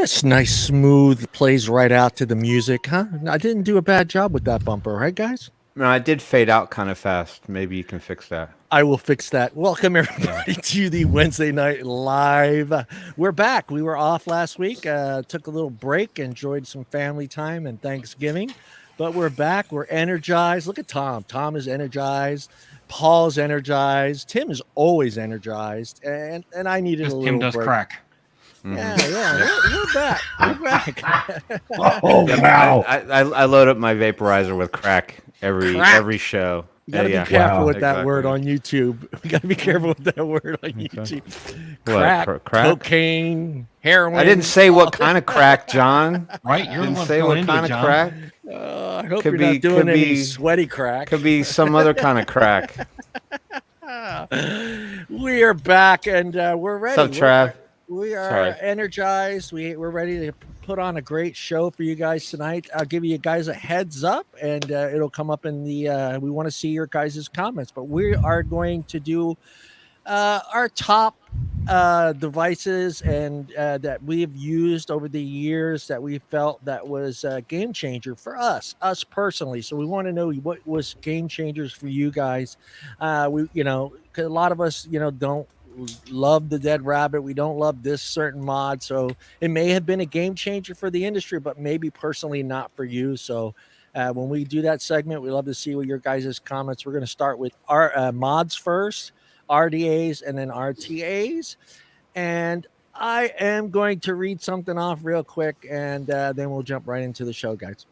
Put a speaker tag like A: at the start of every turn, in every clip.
A: That's nice, smooth, plays right out to the music, huh? I didn't do a bad job with that bumper, right, guys?
B: No, I did fade out kind of fast. Maybe you can fix that.
A: I will fix that. Welcome
B: Yeah.
A: everybody to the Wednesday night live. We're back. We were off last week. Took a little break, enjoyed some family time and Thanksgiving, but we're back. We're energized. Look at Tom. Tom is energized. Paul's energized. Tim is always energized, and I needed a
C: Because
A: little
C: Tim does
A: break.
C: crack.
A: Yeah, we're back. We're back.
D: Oh,
B: Yep,
D: wow.
B: I load up my vaporizer with crack every show.
A: You got to
B: Yeah,
A: be careful
D: Wow.
A: with that
B: Exactly.
A: word on YouTube. We got to be careful with that word on YouTube.
B: What,
A: Crack,
B: crack?
A: cocaine, heroin.
B: I didn't say what kind of crack, John.
C: Right? You're the
B: Didn't
C: one
B: say
C: going
B: what
C: into
B: kind
C: it,
B: of
C: John.
B: crack.
A: I hope
B: Could
A: you're
B: be-
A: not doing
B: could
A: any
B: be-
A: sweaty crack.
B: Could be some other kind of crack.
A: We are back and we're ready.
B: What's up, Trav?
A: We are
B: Sorry.
A: energized. We're ready to put on a great show for you guys tonight. I'll give you guys a heads up, and it'll come up in the. We want to see your guys' comments, but we are going to do our top devices and that we have used over the years that we felt that was a game changer for us personally. So we want to know what was game changers for you guys. 'Cause a lot of us, don't love the Dead Rabbit. We don't love this certain mod, so it may have been a game changer for the industry, but maybe personally not for you. So when we do that segment, we love to see what your guys' comments. We're going to start with our mods first, RDAs, and then RTAs. And I am going to read something off real quick, and then we'll jump right into the show, guys.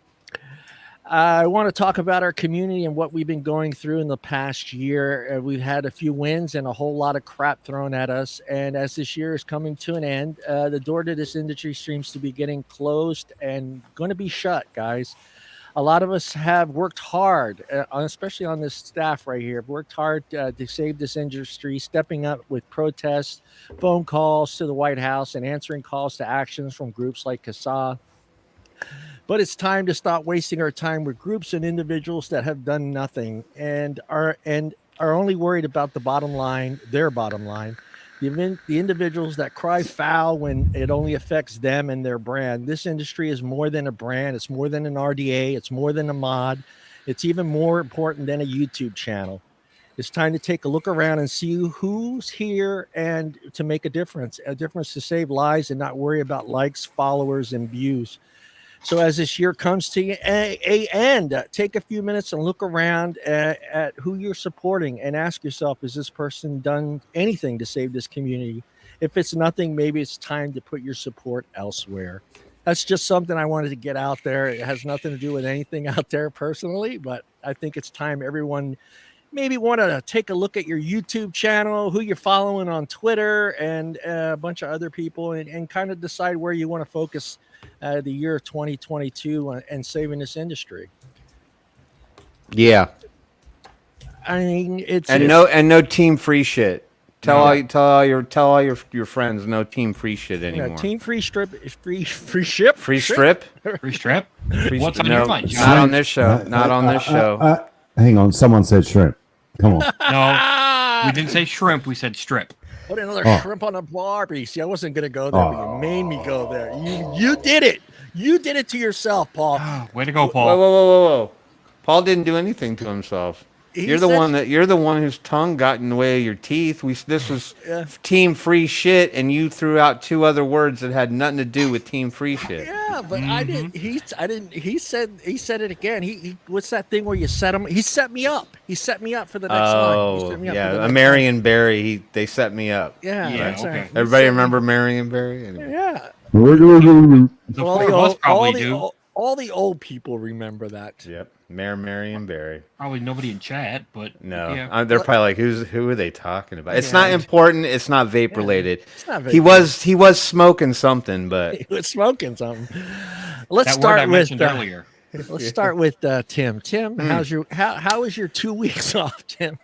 A: I want to talk about our community and what we've been going through in the past year. We've had a few wins and a whole lot of crap thrown at us. And as this year is coming to an end, the door to this industry seems to be getting closed and going to be shut, guys. A lot of us have worked hard, especially on this staff right here, worked hard to save this industry, stepping up with protests, phone calls to the White House, and answering calls to actions from groups like CASA. But it's time to stop wasting our time with groups and individuals that have done nothing and are only worried about the bottom line, their bottom line. The individuals that cry foul when it only affects them and their brand. This industry is more than a brand. It's more than an RDA. It's more than a mod. It's even more important than a YouTube channel. It's time to take a look around and see who's here and to make a difference to save lives and not worry about likes, followers, and views. So as this year comes to an end, take a few minutes and look around at who you're supporting and ask yourself, has this person done anything to save this community? If it's nothing, maybe it's time to put your support elsewhere. That's just something I wanted to get out there. It has nothing to do with anything out there personally, but I think it's time everyone maybe want to take a look at your YouTube channel, who you're following on Twitter, and a bunch of other people, and kind of decide where you want to focus the year of 2022 and saving this industry.
B: Yeah,
A: I mean, it's
B: no team free shit. Tell all your friends no team free shit anymore.
A: team free strip, free ship,
B: Free strip?
C: Free strip?
B: Free
C: What's
B: strip?
C: on your
B: No,
C: mind,
B: not
C: John?
B: on this show. Not on this show.
D: Hang on. Someone said shrimp. Come on.
C: No, we didn't say shrimp. We said strip.
A: Put another
D: Oh.
A: shrimp on a Barbie. See, I wasn't gonna go there, but you made me go there. You did it. You did it to yourself, Paul.
C: Way to go,
B: Whoa,
C: Paul.
B: whoa. Paul didn't do anything to himself.
A: He
B: You're the
A: said-
B: one whose tongue got in the way of your teeth. This was
A: Yeah.
B: team free shit, and you threw out two other words that had nothing to do with team free shit.
A: Yeah, but I didn't. I didn't. He said it again. He what's that thing where you set him? He set me up. He set me up for the next line. He
B: Oh,
A: set me up for
B: yeah,
A: the
B: a
A: next
B: Marion Barry. They set me up.
A: line. Yeah,
C: Yeah,
A: that's
C: okay.
A: right. He
B: Everybody
A: set me-
B: remember Marion Barry? Anyway.
A: Yeah.
C: The four of us probably do.
A: All the old people remember that.
B: Yep, Mayor Marion Barry.
C: Probably nobody in chat, but
B: No,
C: yeah.
B: they're probably like, who are they talking about? It's
A: Yeah.
B: not important. It's not vape related.
A: It's not
B: He was smoking something, but
A: He was smoking something. Let's
C: That word I
A: start with
C: mentioned earlier.
A: let's start with Tim. Tim, how was your 2 weeks off, Tim?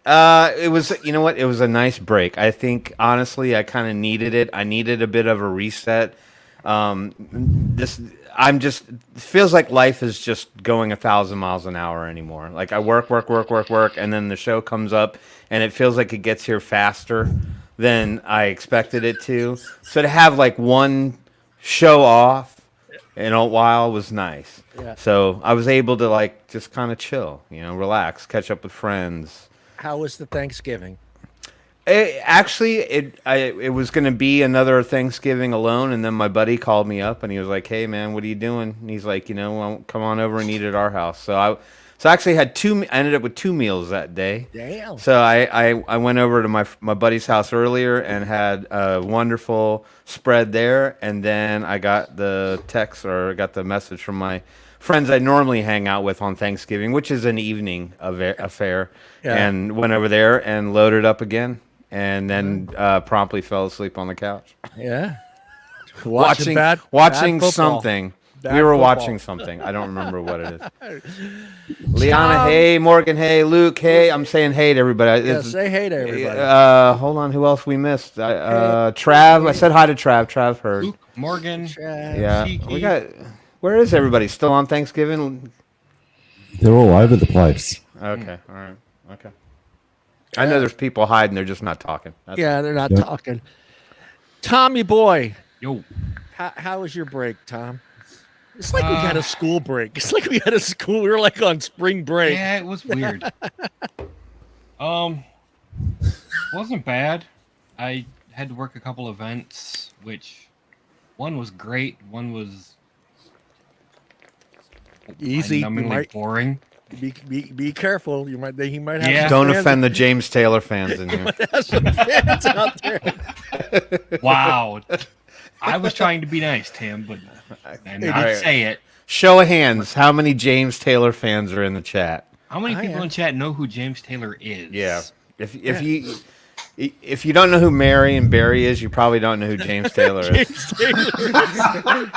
B: it was, you know what? It was a nice break. I think honestly, I kind of needed it. I needed a bit of a reset. It feels like life is just going 1,000 miles an hour anymore. Like I work, and then the show comes up, and it feels like it gets here faster than I expected it to. So to have like one show off in a while was nice.
A: Yeah.
B: So I was able to like just kind of chill, relax, catch up with friends.
A: How was the Thanksgiving?
B: It was going to be another Thanksgiving alone, and then my buddy called me up and he was like, "Hey man, what are you doing?" And he's like, "Well, come on over and eat at our house." So I actually had I ended up with 2 meals that day.
A: Damn.
B: So I went over to my buddy's house earlier and had a wonderful spread there, and then I got the message from my friends I normally hang out with on Thanksgiving, which is an evening affair, and went over there and loaded up again. And then promptly fell asleep on the couch.
A: Yeah.
B: Watching
A: bad
B: something.
A: Bad
B: we were
A: football.
B: Watching something. I don't remember what it is. Liana, hey. Morgan, hey. Luke, hey. I'm saying hey to everybody.
A: Yeah, say hey to everybody.
B: Hold on. Who else we missed? Trav. I said hi to Trav. Trav heard.
C: Luke, Morgan.
B: Yeah.
C: Kiki.
B: We got. Where is everybody? Still on Thanksgiving?
D: They're all over the place.
B: Okay. All right. Okay. I know there's people hiding. They're just not talking.
A: They're not talking. Tommy boy.
C: Yo.
A: How was your break, Tom? It's like we had a school break. It's like we had a school. We were like on spring break.
C: Yeah, it was weird. Wasn't bad. I had to work a couple events, which one was great, one was
A: Easy.
C: numbingly boring.
A: Be careful. He might have.
C: Yeah.
B: Don't offend the James Taylor fans in here.
A: have some fans out there.
C: Wow. I was trying to be nice, Tim, but I didn't say it.
B: Show of hands. How many James Taylor fans are in the chat?
C: How many people in chat know who James Taylor is?
B: Yeah. If you don't know who Mary and Barry is, you probably don't know who James Taylor is.
A: James Taylor.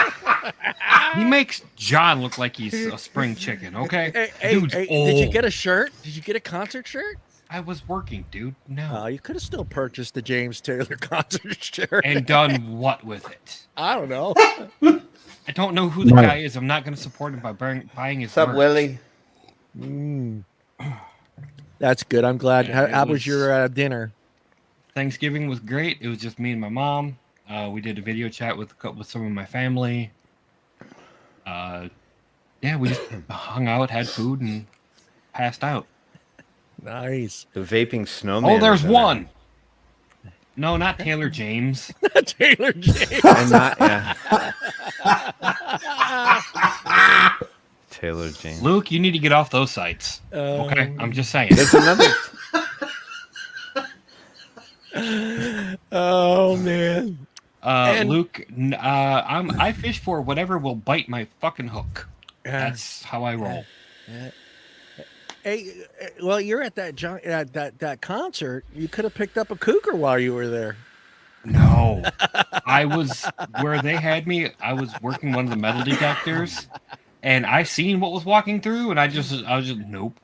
C: He makes John look like he's a spring chicken, okay? Dude's old.
A: Did you get a shirt? Did you get a concert shirt?
C: I was working, dude. No.
A: You could have still purchased the James Taylor concert shirt.
C: And done what with it?
A: I don't know.
C: I don't know who the guy is. I'm not going to support him by buying his
B: What's up,
C: merch.
B: Willie?
A: That's good. I'm glad.
C: Yeah,
A: How was your dinner?
C: Thanksgiving was great. It was just me and my mom. We did a video chat with some of my family. We just hung out, had food, and passed out.
A: Nice.
B: The vaping snowman.
C: Oh, there's
B: was in
C: one. No, not Taylor James.
A: Taylor James.
B: there. And not, Taylor James.
C: Luke, you need to get off those sites. Okay, I'm just saying.
B: There's another.
A: Oh man.
C: Luke, I fish for whatever will bite my fucking hook. That's how I roll.
A: Hey, well, you're at that concert. You could have picked up a cougar while you were there.
C: No, I was where they had me. I was working one of the metal detectors, and I seen what was walking through, and I was just nope.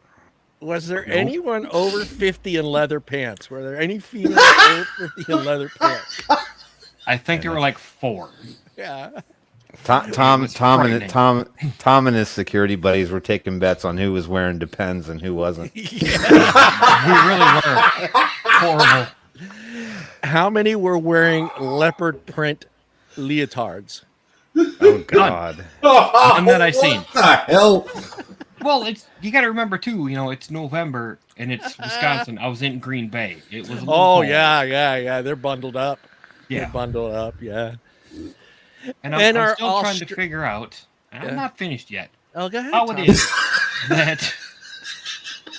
A: Was there anyone over 50 in leather pants? Were there any females over 50 in leather pants?
C: I think there were like 4.
A: Yeah.
B: Tom and his security buddies were taking bets on who was wearing Depends and who wasn't.
C: We really were horrible.
A: How many were wearing leopard print leotards?
B: Oh God!
C: None that I seen.
D: What the hell?
C: Well, you got to remember too. It's November and it's Wisconsin. I was in Green Bay. It was. A little cold.
A: Yeah. They're bundled up.
C: Yeah,
A: they're bundled up. Yeah.
C: And I'm still trying to figure out. And I'm not finished yet.
A: Oh, go ahead.
C: How it is that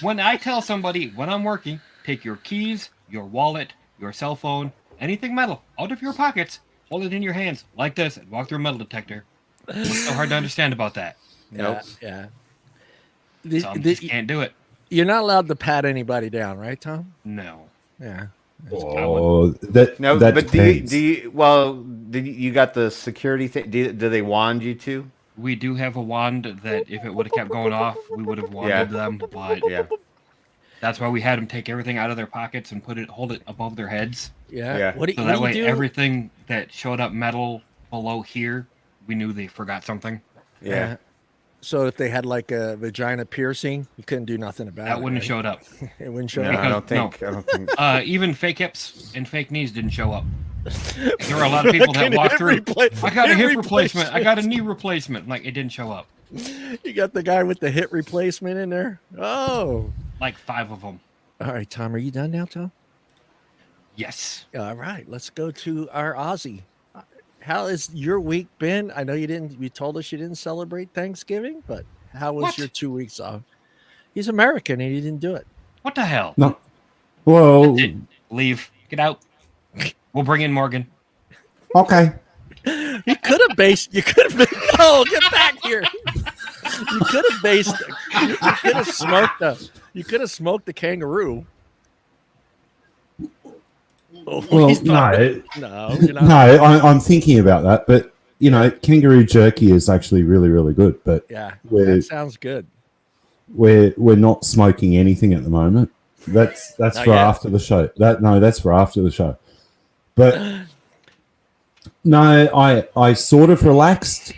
C: when I tell somebody when I'm working, take your keys, your wallet, your cell phone, anything metal out of your pockets, hold it in your hands like this, and walk through a metal detector. What's so hard to understand about that?
B: Nope.
A: Yeah.
C: Just can't do it.
A: You're not allowed to pat anybody down, right, Tom?
C: No.
A: Yeah.
D: Oh,
B: But
D: depends.
B: do you got the security thing? Do they wand you to?
C: We do have a wand that if it would have kept going off, we would have wanded them. But that's why we had them take everything out of their pockets and hold it above their heads.
A: Yeah.
C: So that way, everything that showed up metal below here, we knew they forgot something.
B: Yeah.
A: So if they had like a vagina piercing, you couldn't do nothing about it.
C: That wouldn't have showed up.
A: It wouldn't show
B: No,
A: up.
B: I don't think.
C: Even fake hips and fake knees didn't show up. There are a lot of people that
A: Fucking
C: walk
A: hip
C: through.
A: repla-
C: I got a hip
A: hip
C: replacement. I got a knee replacement. Like, it didn't show up.
A: You got the guy with the hip replacement in there. Oh,
C: Like 5 of them.
A: all right, Tom. Are you done now, Tom?
C: Yes.
A: All right, let's go to our Aussie. How has your week been? I know you didn't. You told us you didn't celebrate Thanksgiving, but how was
C: What?
A: your 2 weeks off? He's American and he didn't do it.
C: What the hell?
D: No. Well,
C: That's it. Leave. Get out. We'll bring in Morgan.
D: okay.
A: You could have based. You could have. Oh, get back here! You could have based. You could have smoked the. You could have smoked the kangaroo. Oh,
D: Well,
A: he's not-
D: no,
A: no, you're not.
D: no. I'm thinking about that, but you know, kangaroo jerky is actually really, really good. But
A: Yeah,
D: We're-
A: that sounds good.
D: we're not smoking anything at the moment. That's
A: Not
D: for
A: yet.
D: after the show. That's for after the show. But no, I sort of relaxed,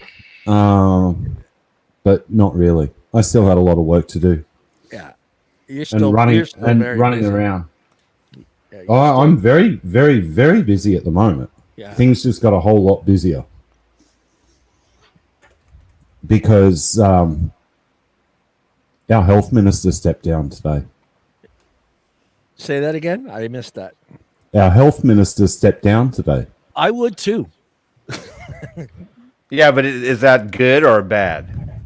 D: but not really. I still had a lot of work to do
A: Yeah, you're
D: and
A: still
D: running
A: you're still very busy.
D: around.
A: Yeah, you're
D: Oh,
A: still-
D: I'm very, very, very busy at the moment.
A: yeah.
D: Things just got a whole lot busier because our health minister stepped down today.
A: Say that again. I missed that.
D: Our health minister stepped down today.
A: I would too.
B: Yeah, but is that good or bad?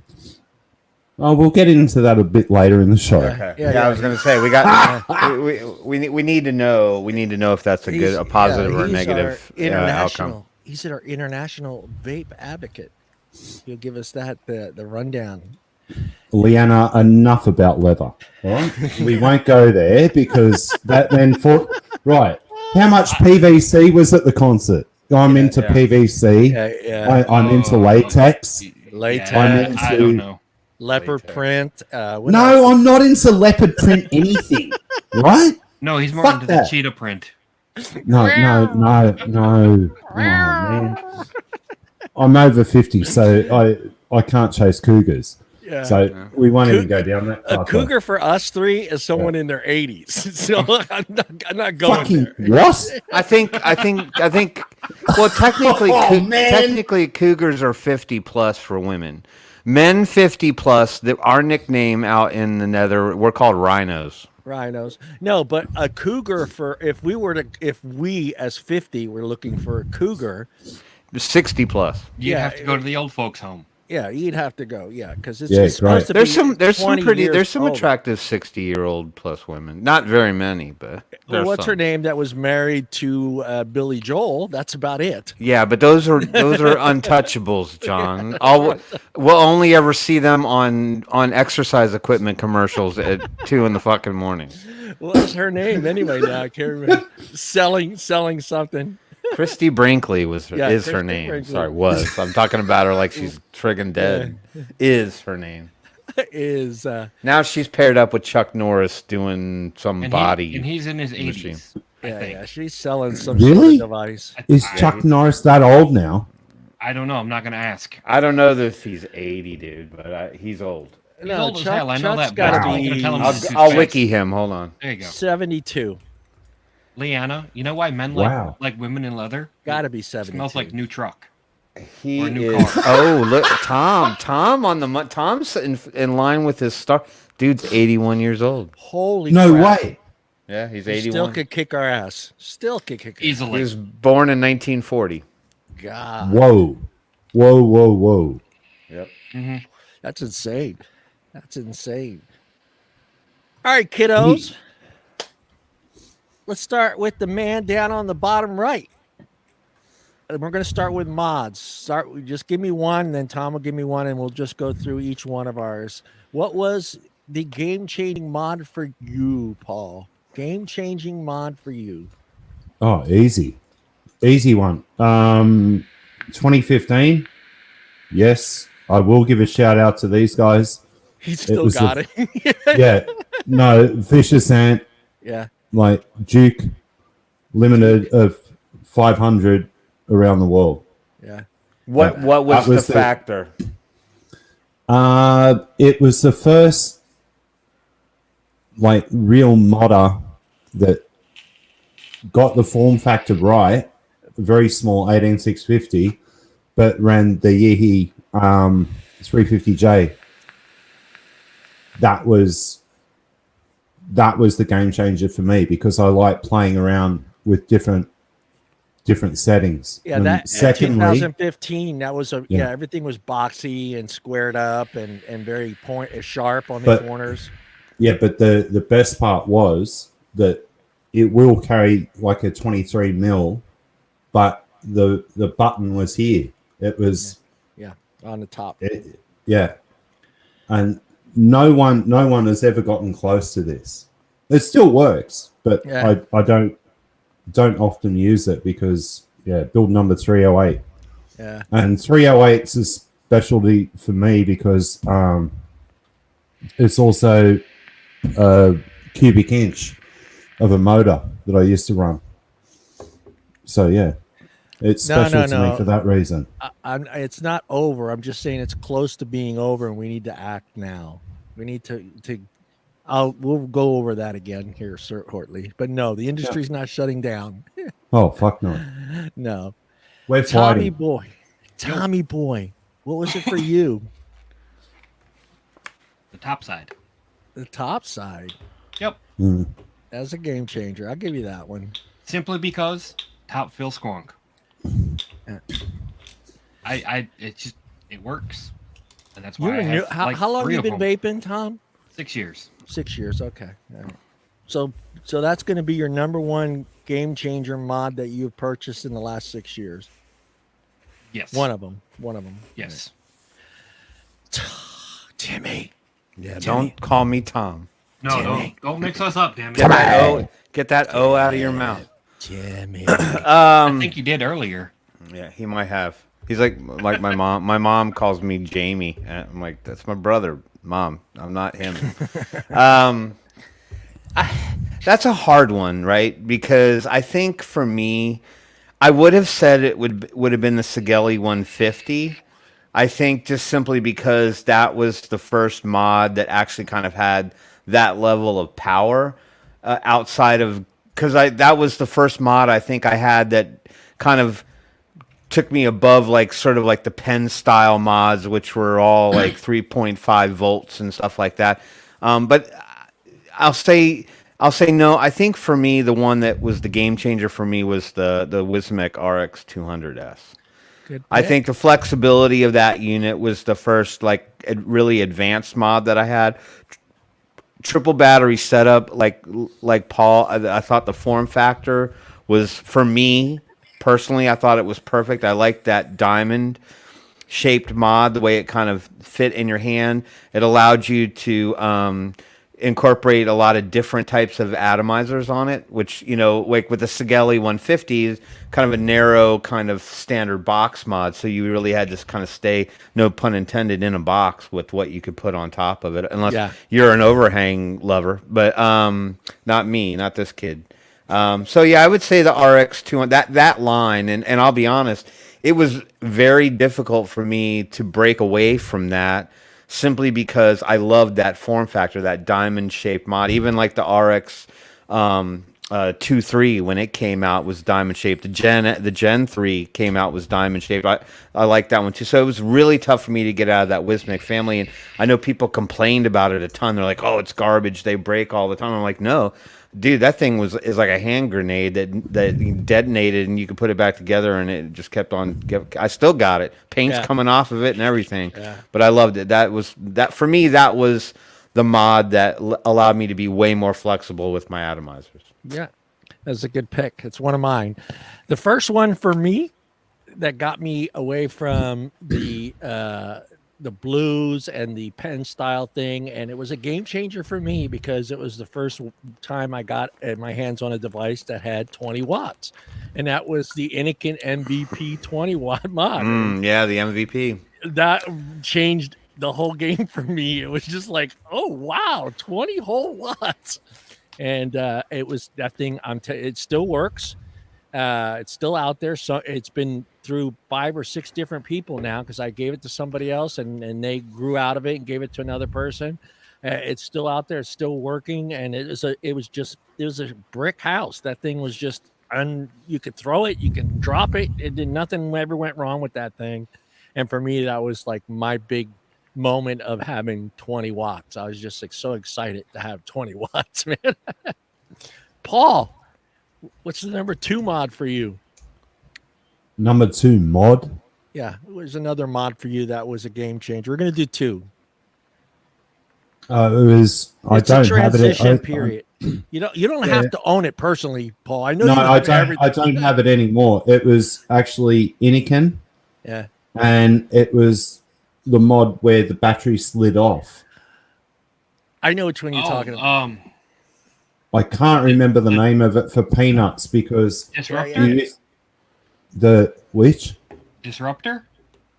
D: Oh, we'll get into that a bit later in the show.
B: Okay.
A: Yeah,
B: Yeah,
A: yeah.
B: I was gonna say we got we need to know if that's a
A: He's-
B: a positive
A: yeah,
B: or a
A: he's
B: negative
A: our international.
B: outcome.
A: He's our international vape advocate. He'll give us the rundown.
D: Leanna, enough about leather. All right? We won't go there because that then for right. How much PVC was at the concert? I'm into
B: yeah.
D: PVC.
A: Yeah.
D: I'm into latex.
A: Latex.
C: Yeah,
D: I'm
C: I
D: into-
C: don't know.
A: Leopard
B: Latex.
A: print. What
D: No,
A: else?
D: I'm not into leopard print anything. Right?
C: No, he's more
D: Fuck
C: into
D: that.
C: the cheetah print.
D: No. Oh, man. I'm over 50, so I can't chase cougars.
A: Yeah.
D: So we won't even
A: Coug-
D: go down that
A: a
D: path.
A: cougar for us three is someone in their 80s. So I'm not going
D: Fucking
A: there.
D: what?
B: I think. Well, technically,
D: Oh, man.
B: technically, cougars are 50 plus for women. Men 50 plus. Our nickname out in the Nether, we're called rhinos.
A: Rhinos. No, but a cougar for if we as 50 were looking for a cougar,
B: 60 plus.
C: You
A: Yeah,
C: have to go to the old folks' home.
A: yeah, you'd have to go. Yeah, because it's,
D: Yeah,
A: it's supposed
D: right.
A: to
B: There's
A: be
B: some
A: 20 years
B: there's some
A: older.
B: attractive 60-year-old plus women. Not very many, but
A: Well,
B: there's
A: what's her
B: some.
A: name that was married to Billy Joel? That's about it.
B: Yeah, but those are untouchables, John. We'll only ever see them on exercise equipment commercials at 2 in the fucking morning.
A: What's her name anyway? Now I can't remember. selling something.
B: Christy Brinkley is her
A: Christy
B: name.
A: Brinkley.
B: Sorry, was. I'm talking about her like she's friggin' dead. Is her name.
A: Is
B: Now she's paired up with Chuck Norris doing some
C: And
B: body.
C: he's in his
B: machine.
C: 80s. I
A: yeah,
C: think.
A: yeah, she's selling some
D: Really?
A: sort of device.
D: Is Chuck Norris that old now?
C: I don't know. I'm not going to ask.
B: I don't know if he's 80, dude, but he's old.
C: He's old as hell. I know
A: Chuck's
C: that, but
A: gotta
C: I'm not
A: be
C: gonna tell him to do
B: I'll
C: fast.
B: wiki him. Hold on.
C: There you go.
A: 72.
C: Leanna, you know why men
D: Wow.
C: like women in leather?
A: Gotta be
C: It
A: 72.
C: smells like new truck.
B: He
C: Or a new
B: is.
C: car.
B: Oh, look, Tom on the Tom's in line with his star. Dude's 81 years old.
A: Holy
D: No
A: crap.
D: way.
B: Yeah, he's
A: He
B: 81.
A: still could kick our ass. Still could kick our
B: He
C: Easily.
B: was born in 1940.
A: God,
D: Whoa. Whoa.
B: Yep.
A: that's insane. That's insane. All right, kiddos. Let's start with the man down on the bottom right. And we're going to start with mods. Just give me one, then Tom will give me one, and we'll just go through each one of ours. What was the game-changing mod for you, Paul? Game-changing mod for you.
D: Oh, easy one. 2015. Yes, I will give a shout out to these guys.
A: He still
D: was
A: got
D: a-
A: it.
D: Yeah, no, Vicious Ant,
A: Yeah.
D: like Duke, limited of 500 around the world.
A: Yeah.
B: What
D: Yeah.
B: was
D: That was
B: the
D: the-
B: factor?
D: It was the first like real modder that got the form factor right very small 18650, but ran the Yeehy 350J. That was the game changer for me because I like playing around with different settings.
A: Yeah,
D: And
A: that
D: secondly,
A: 2015, that was everything was boxy and squared up and very sharp on the corners.
D: Yeah, but the best part was that it will carry like a 23 mil, but the button was here. It was
A: on the top.
D: And no one has ever gotten close to this. It still works, but I don't often use it because build number 308.
A: Yeah.
D: And 308 is a specialty for me because it's also a cubic inch of a motor that I used to run. So it's special to me for that reason.
A: It's not over. I'm just saying it's close to being over, and we need to act now. We need to. We'll go over that again here shortly. But no, the industry's not shutting down.
D: Oh fuck no!
A: No,
D: we're
A: Tommy
D: fighting.
A: Tommy boy, what was it for you?
C: The top side.
A: The top side.
C: Yep.
A: That's a game changer. I'll give you that one.
C: Simply because top Phil Squonk. It works, and that's why I have
A: how long you been vaping, Tom?
C: 6 years.
A: 6 years. Okay. All right. So that's going to be your number one game changer mod that you've purchased in the last 6 years.
C: Yes.
A: One of them.
C: Yes.
A: Timmy.
B: Yeah. Don't call me Tom.
C: No, don't mix us up, damn it.
B: Get that O out of your mouth.
A: Timmy.
C: I think you did earlier.
B: Yeah, he might have. He's like my mom. My mom calls me Jamie. I'm like, that's my brother, Mom. I'm not him. That's a hard one, right? Because I think for me, I would have said it would have been the Sigelli 150. I think just simply because that was the first mod that actually kind of had that level of power outside of, because that was the first mod I think I had that kind of took me above like sort of like the pen style mods, which were all like 3.5 volts and stuff like that. But I'll say no. I think for me, the one that was the game changer for me was the Wismic RX 200S. I think the flexibility of that unit was the first like really advanced mod that I had. Triple battery setup, like Paul. I thought the form factor was, for me personally, I thought it was perfect. I liked that diamond shaped mod, the way it kind of fit in your hand. It allowed you to incorporate a lot of different types of atomizers on it, which, like with the Sigelli 150 is kind of a narrow kind of standard box mod. So you really had to kind of stay, no pun intended, in a box with what you could put on top of it, unless you're an overhang lover. But not me, not this kid. So I would say the RX 200, that line, and I'll be honest, it was very difficult for me to break away from that, simply because I loved that form factor, that diamond shaped mod. Even like the RX 2.3 when it came out was diamond shaped. The Gen 3 came out was diamond shaped. I like that one too. So it was really tough for me to get out of that Wismic family. And I know people complained about it a ton. They're like, "Oh, it's garbage. They break all the time." I'm like, "No, dude, that thing is like a hand grenade that detonated, and you could put it back together, and it just kept on. I still got it. Paint's coming off of it and everything. Yeah. But I loved it. That for me, that was the mod that allowed me to be way more flexible with my atomizers.
A: Yeah, that's a good pick. It's one of mine. The first one for me that got me away from the blues and the pen style thing, and it was a game changer for me because it was the first time I got my hands on a device that had 20 watts, and that was the Anakin MVP 20 watt mod.
B: Yeah, the MVP.
A: That changed the whole game for me. It was just like, oh wow, 20 whole watts. And it was that thing. It still works. It's still out there. So it's been through 5 or 6 different people now, because I gave it to somebody else and they grew out of it and gave it to another person. It's still out there. It's still working. And it was a brick house. That thing was just, and you could throw it, you can drop it. It did nothing ever went wrong with that thing. And for me, that was like my big moment of having 20 watts. I was just like so excited to have 20 watts, man. Paul, what's the number 2 mod for you?
D: Number 2 mod.
A: Yeah, it was another mod for you that was a game changer. We're gonna do 2.
D: It was. I
A: It's a
D: don't have it.
A: transition period. You don't have to own it personally, Paul. I know.
D: No,
A: you
D: I
A: have
D: don't.
A: everything.
D: I don't have it anymore. It was actually Inikin,
A: Yeah.
D: and it was the mod where the battery slid off.
A: I know which one you're talking about.
D: I can't remember the name of it for Peanuts because
C: Disruptor?
D: you- the which
C: Disruptor?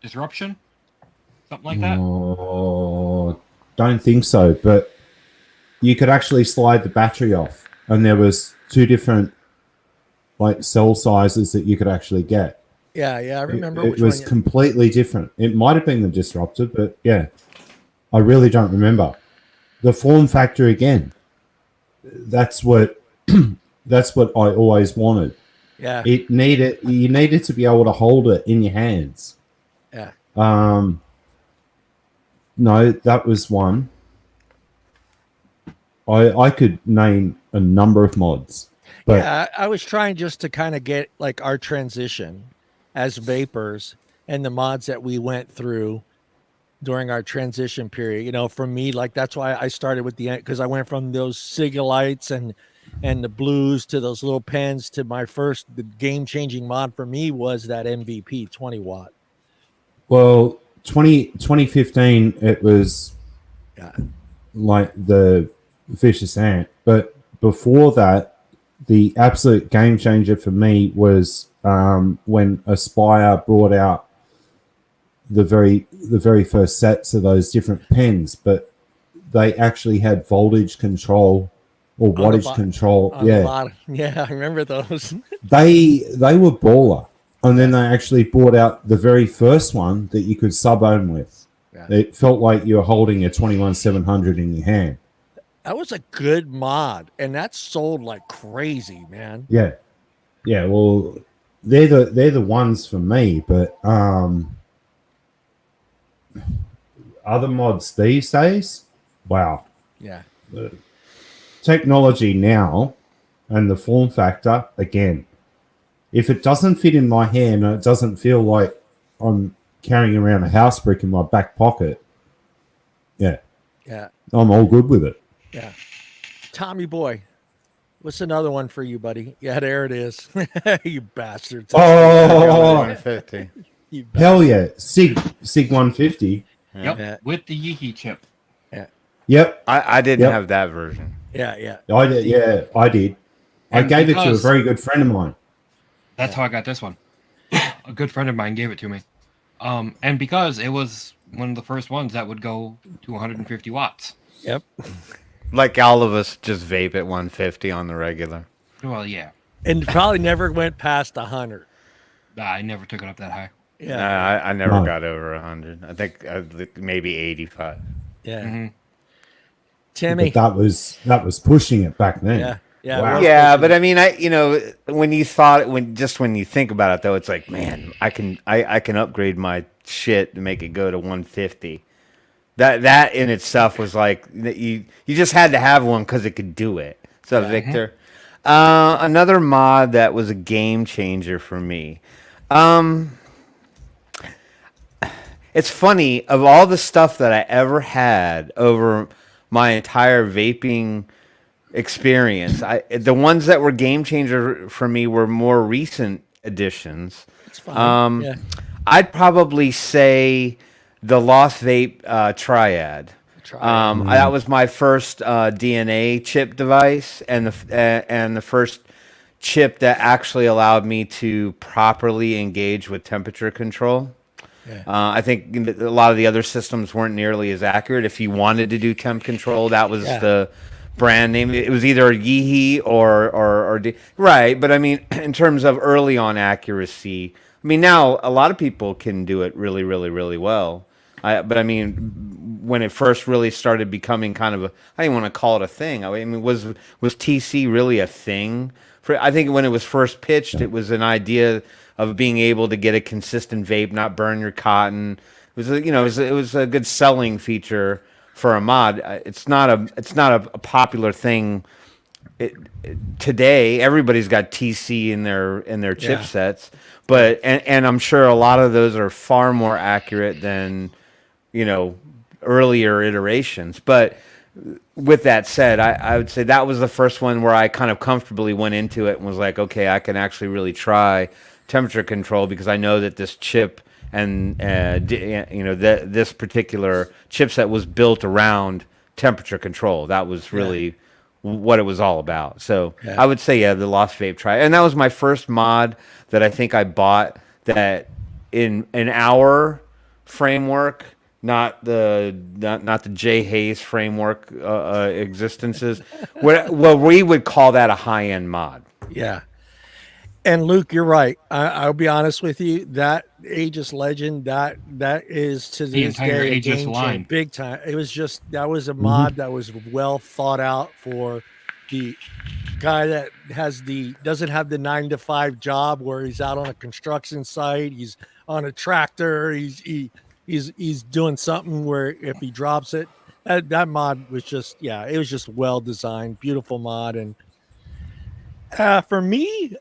C: Disruption? Something like that?
D: Oh, don't think so. But you could actually slide the battery off, and there was 2 different like cell sizes that you could actually get.
A: Yeah, I remember.
D: It
A: which
D: was
A: one
D: completely different. It might have been the Disruptor, but yeah, I really don't remember. The form factor again. That's what that's what I always wanted.
A: Yeah.
D: You needed to be able to hold it in your hands.
A: Yeah.
D: No, that was one. I could name a number of mods. But
A: Yeah, I was trying just to kind of get like our transition as vapors and the mods that we went through during our transition period. You know, for me, like that's why I started with because I went from those Sigilites and the blues to those little pens to the game changing mod for me was that MVP 20 watt.
D: well, 2015 it was like the vicious ant, but before that, the absolute game changer for me was when Aspire brought out the very first sets of those different pens, but they actually had voltage control or wattage control. Yeah,
A: I remember those.
D: they were baller, and then they actually brought out the very first one that you could sub ohm with. Yeah. It felt like you were holding a 21700 in your hand.
A: That was a good mod, and that sold like crazy, man.
D: Yeah. Well, they're the ones for me, but other mods these days, wow.
A: Yeah.
D: The technology now and the form factor again. If it doesn't fit in my hand and it doesn't feel like I'm carrying around a house brick in my back pocket, yeah, I'm all good with it.
A: Yeah. Tommy boy, what's another one for you, buddy? Yeah, there it is. You bastards.
D: Oh,
B: 150.
D: Hell yeah. Sig 150.
C: Yep,
A: Yeah.
C: with the Yeehee chip.
A: Yeah.
D: Yep.
B: I didn't have that version.
A: Yeah.
D: I did. Yeah, I did. I gave it to a very good friend of mine.
C: That's how I got this one. A good friend of mine gave it to me. And because it was one of the first ones that would go to 150 watts.
A: Yep.
B: Like all of us just vape at 150 on the regular.
C: Well, yeah.
A: And probably never went past 100.
C: I never took it up that high.
A: Yeah.
B: I never got over 100. I think maybe 85.
A: Yeah.
C: Mm-hmm.
A: Timmy.
D: But that was pushing it back then.
A: Yeah. Yeah.
D: Wow.
B: Yeah, but I mean, when you think about it though, it's like, man, I can upgrade my shit to make it go to 150. That in itself was like you just had to have one because it could do it. So Victor, another mod that was a game changer for me. It's funny, of all the stuff that I ever had over my entire vaping experience, the ones that were game changer for me were more recent additions.
A: It's fine.
B: I'd probably say the Lost Vape Triad. That was my first DNA chip device, and the first chip that actually allowed me to properly engage with temperature control. Yeah. I think a lot of the other systems weren't nearly as accurate. If you wanted to do temp control, that was the brand name. It was either Yeehee or right. But I mean, in terms of early on accuracy, I mean, now a lot of people can do it really, really, really well. But I mean, when it first really started becoming kind of a, I don't even want to call it a thing. I mean, was TC really a thing? I think when it was first pitched, it was an idea of being able to get a consistent vape, not burn your cotton. It was it was a good selling feature for a mod. It's not a popular thing. Today everybody's got TC in their chipsets, but and I'm sure a lot of those are far more accurate than earlier iterations. But with that said, I would say that was the first one where I kind of comfortably went into it and was like, okay, I can actually really try temperature control because I know that this chip and this particular chipset was built around temperature control. That was really what it was all about. So I would say, the Lost Vape Try. And that was my first mod that I think I bought that in our framework, not the Jay Hayes framework existences. Well, we would call that a high-end mod.
A: Yeah. And Luke, you're right. I'll be honest with you. That Aegis Legend, that is to
C: The
A: this
C: entire
A: day a
C: Aegis
A: game
C: line.
A: changer, big time. It was that was a mod that was well thought out for the guy that doesn't have the 9-to-5 job where he's out on a construction site, he's on a tractor, he's doing something where if he drops it, that mod was just it was just well designed, beautiful mod. And for me,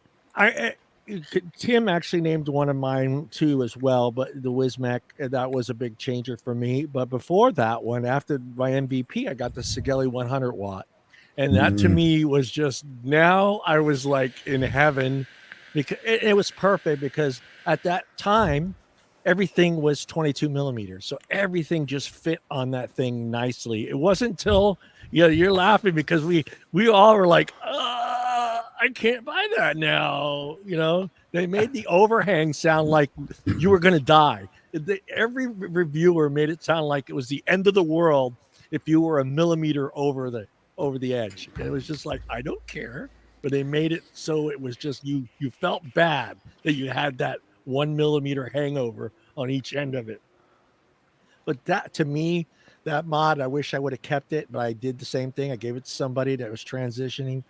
A: Tim actually named one of mine too as well, but the Wismec, that was a big changer for me. But before that one, after my MVP, I got the Sigelli 100 watt, and that to me was just, now I was like in heaven, because it was perfect, because at that time everything was 22 millimeters, so everything just fit on that thing nicely. It wasn't until you're laughing because we all were like, I can't buy that now. They made the overhang sound like you were going to die. Every reviewer made it sound like it was the end of the world if you were a millimeter over the edge. And it was just like, I don't care. But they made it so it was just, you felt bad that you had that 1 millimeter hangover on each end of it. But that, to me, that mod, I wish I would have kept it, but I did the same thing. I gave it to somebody that was transitioning.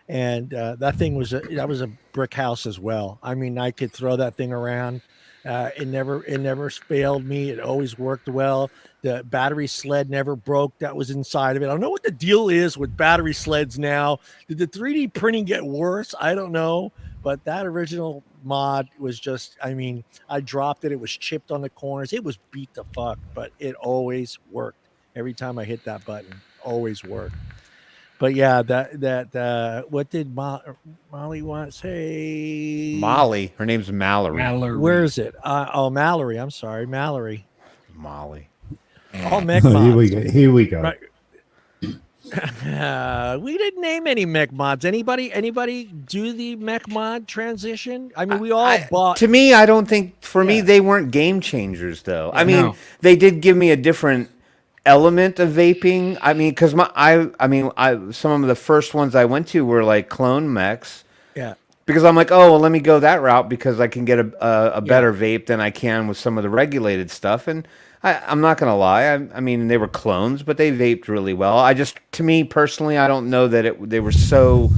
A: And that thing was a brick house as well. I mean, I could throw that thing around. It never failed me. It always worked well. The battery sled never broke. That was inside of it. I don't know what the deal is with battery sleds now. Did the 3D printing get worse? I don't know. But that original mod was just, I mean, I dropped it. It was chipped on the corners. It was beat the fuck, but it always worked. Every time I hit that button, always worked. But yeah, that what did Molly want to say?
B: Molly, her name's Mallory.
A: Where is it? Mallory. I'm sorry, Mallory.
B: Molly.
A: All mech mods.
D: Here we go.
A: Right. We didn't name any mech mods. Anybody do the mech mod transition? I mean, we all bought.
B: To me, I don't think, for me, they weren't game changers, though. I mean, they did give me a different element of vaping. I mean, because some of the first ones I went to were like clone mechs. Yeah. Because I'm like, oh, well, let me go that route because I can get a better vape than I can with some of the regulated stuff. And I'm not gonna lie. I mean, they were clones, but they vaped really well. To me personally, I don't know that they were so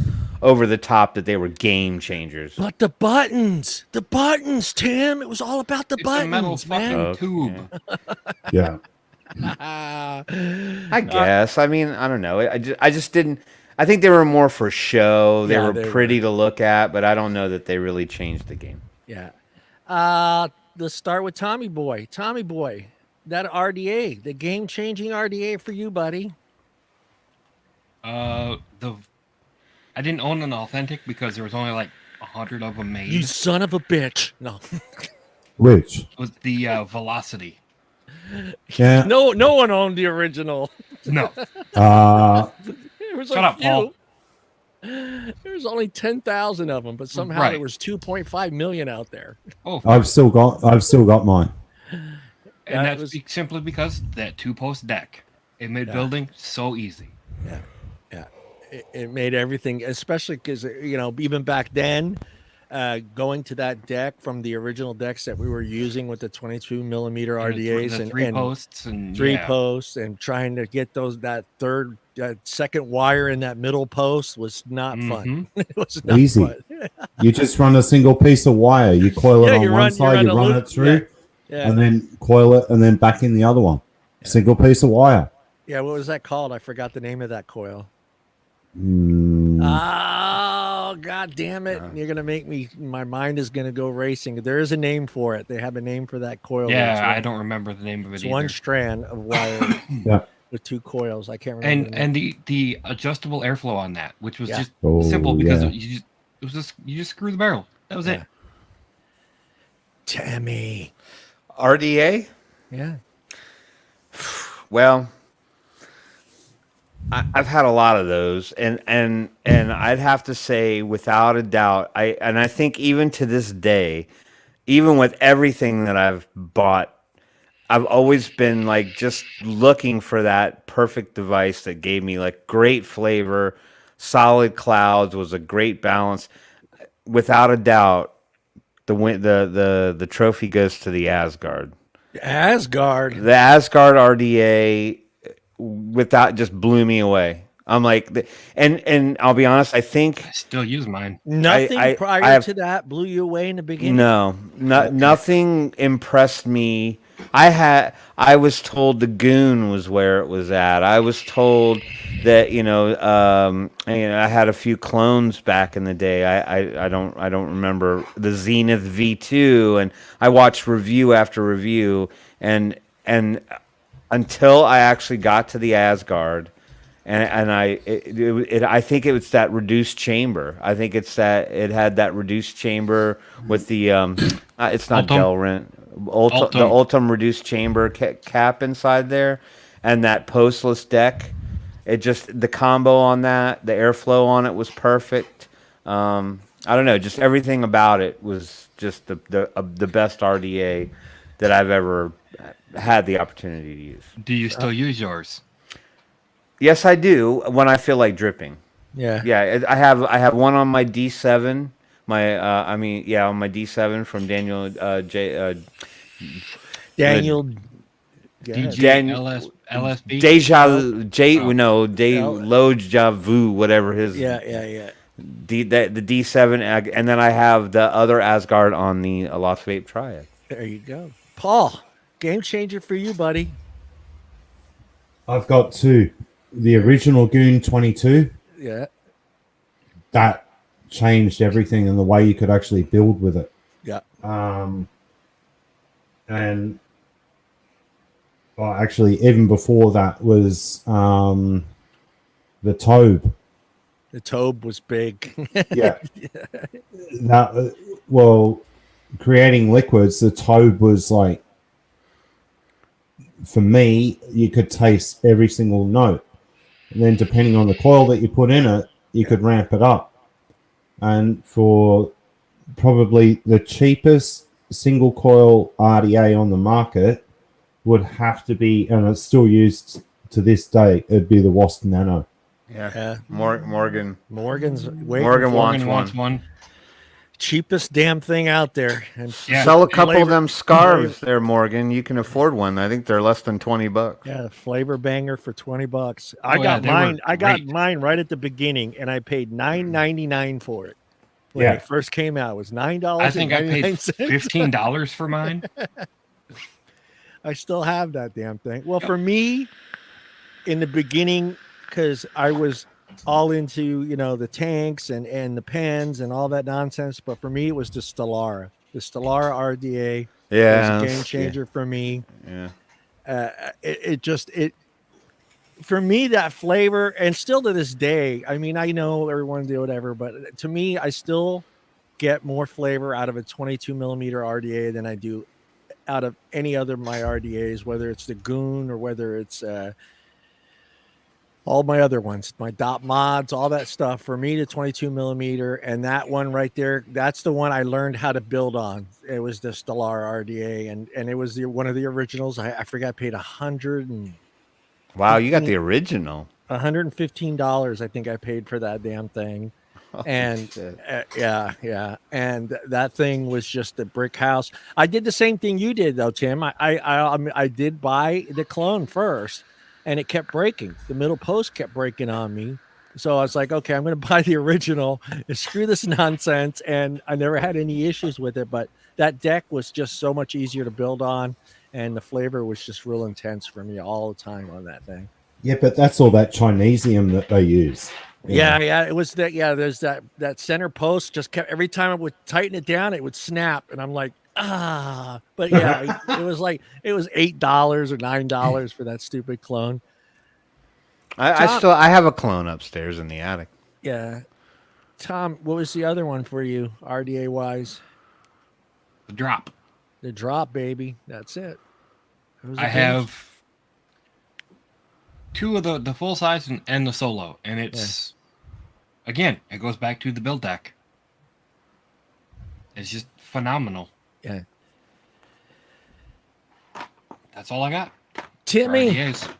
B: over the top that they were game changers.
A: But the buttons, Tim. It was all about the buttons,
C: a metal fucking tube.
D: Yeah.
B: I guess. I mean, I don't know. I just didn't. I think they were more for show. They were pretty to look at, but I don't know that they really changed the game.
A: Yeah. Let's start with Tommy Boy. Tommy Boy, that RDA, the game-changing RDA for you, buddy.
C: I didn't own an authentic because there was only like 100 of them made.
A: You son of a bitch. No.
D: Which?
C: It was the Velocity.
A: Yeah. No one owned the original.
C: No.
A: There was
C: Shut up, Paul.
A: There was only 10,000 of them, but somehow there was 2.5 million out there.
C: Oh,
D: I've still got mine.
C: And that's simply because that 2-post deck. It made building so easy.
A: Yeah. It made everything, especially because even back then, going to that deck from the original decks that we were using with the 22 millimeter
C: And
A: RDAs
C: the three posts and
A: three
C: yeah.
A: posts, and trying to get that second wire in that middle post was not fun. It was not
D: Easy.
A: fun.
D: You just run a single piece of wire. You coil it on one side, you run it through, and then coil it, and then back in the other one. Single piece of wire.
A: Yeah, what was that called? I forgot the name of that coil. Oh, god damn it. You're going to make me, my mind is going to go racing. There is a name for it. They have a name for that coil.
C: Yeah, I don't remember the name of it
A: It's
C: either.
A: one strand of wire with two coils. I can't remember.
C: And the adjustable airflow on that, which was just simple because you just screw the barrel. That was it.
A: Tammy.
B: RDA?
A: Yeah.
B: Well, I've had a lot of those, and I'd have to say, without a doubt, I think even to this day, even with everything that I've bought, I've always been like just looking for that perfect device that gave me like great flavor, solid clouds, was a great balance. Without a doubt, the trophy goes to the Asgard. The Asgard RDA, without, just blew me away. I'm like, and I'll be honest, I think
C: I still use mine.
A: Nothing prior to that blew you away in the beginning?
B: No, nothing impressed me. I was told the Goon was where it was at. I was told that I had a few clones back in the day. I don't remember the Zenith V2, and I watched review after review, and until I actually got to the Asgard. I think it was that reduced chamber. I think it had that reduced chamber with the it's not Delrin, the Ultim reduced chamber cap inside there, and that postless deck. It just, the combo on that, the airflow on it was perfect. I don't know, just everything about it was just the best RDA that I've ever had the opportunity to use.
C: Do you still use yours?
B: Yes, I do, when I feel like dripping. Yeah. I have one on my D7. On my D7 from Daniel
A: Daniel
C: LSB.
B: Deja Vu, whatever his.
A: Yeah.
B: The D7, and then I have the other Asgard on the Lost Vape Triad.
A: There you go, Paul. Game changer for you, buddy.
D: I've got two. The original Goon 22.
A: Yeah.
D: That changed everything and the way you could actually build with it.
A: Yeah.
D: And actually, even before that was the Tobe.
A: The Tobe was big.
D: Yeah. Creating liquids, the Tobe was like, for me, you could taste every single note. And then depending on the coil that you put in it, you could ramp it up. And for probably the cheapest single coil RDA on the market would have to be, and it's still used to this day, it'd be the Wasp Nano.
B: Yeah. Morgan
A: wants
B: one.
A: Cheapest damn thing out there. And
B: sell a couple of them scarves there, Morgan. You can afford one. I think they're less than $20.
A: Yeah, flavor banger for $20. I got mine right at the beginning, and I paid $9.99 for it. When it first came out, it was $9.
C: I think I paid $15 for mine.
A: I still have that damn thing. Well, for me, in the beginning, because I was all into the tanks and the pens and all that nonsense, but for me it was the Stellara RDA. Was a game changer for me. It for me, that flavor, and still to this day, I mean, I know everyone do whatever, but to me, I still get more flavor out of a 22 millimeter RDA than I do out of any other of my RDAs, whether it's the Goon or whether it's all my other ones, my dot mods, all that stuff. For me, the 22 millimeter, and that one right there, that's the one I learned how to build on. It was the Stellar RDA, and it was one of the originals. I forgot, I paid $100.
B: Wow, you got the original.
A: $115, I think I paid for that damn thing. And
B: shit.
A: yeah, and that thing was just a brick house. I did the same thing you did though, Tim. I did buy the clone first, and it kept breaking. The middle post kept breaking on me. So I was like, okay, I'm going to buy the original and screw this nonsense. And I never had any issues with it. But that deck was just so much easier to build on, and the flavor was just real intense for me all the time on that thing.
D: Yeah, but that's all that Chinesium that they use. you
A: Yeah,
D: know.
A: yeah, it was that. Yeah, there's that center post just kept every time I would tighten it down, it would snap, and I'm like, ah. But yeah, it was like it was $8 or $9 for that stupid clone.
B: I have a clone upstairs in the attic.
A: Yeah, Tom, what was the other one for you, RDA wise?
C: The drop.
A: The drop, baby. That's it. It was a
C: I
A: game-
C: have two of the full size and the solo, and it's again, it goes back to the build deck. It's just phenomenal.
A: Yeah.
C: That's all I got. for
A: Timmy,
C: RDAs.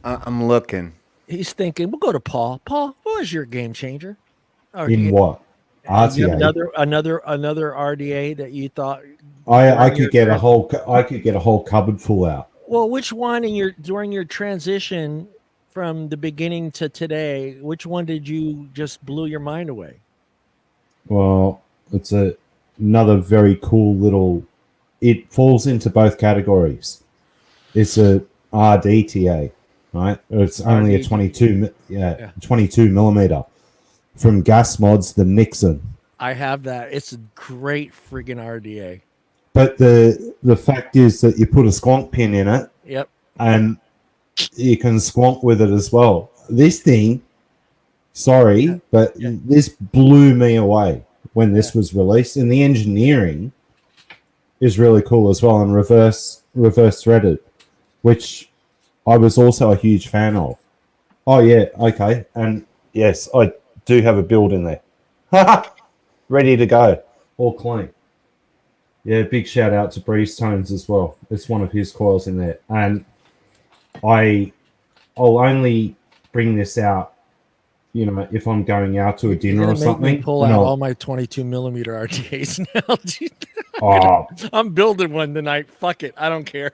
B: I'm looking.
A: he's thinking. We'll go to Paul. Paul, what was your game changer? Or do
D: In
A: you-
D: what?
A: do you have
D: RTA.
A: another RDA that you thought
D: I could get a whole cupboard full out.
A: Well, which one during your transition from the beginning to today, which one did you just blew your mind away?
D: Well, it's another very cool little. It falls into both categories. It's a RDTA, right? It's only a
A: RDTA.
D: 22 millimeter from Gas Mods, the Nixon.
A: I have that. It's a great friggin' RDA.
D: But the fact is that you put a squonk pin in it,
A: Yep.
D: and you can squonk with it as well. This thing, sorry, but this blew me away when this was released, and the engineering is really cool as well, and reverse threaded, which I was also a huge fan of. Oh yeah, okay, and yes, I do have a build in there, ready to go, all clean. Yeah, big shout out to Breeze Tones as well. It's one of his coils in there, and I'll only bring this out, if I'm going out to a dinner
A: You're
D: or
A: gonna make me
D: something.
A: pull
D: and
A: out
D: I'll-
A: all my 22 millimeter RDAs now. Dude.
D: oh,
A: I'm building one tonight. Fuck it. I don't care.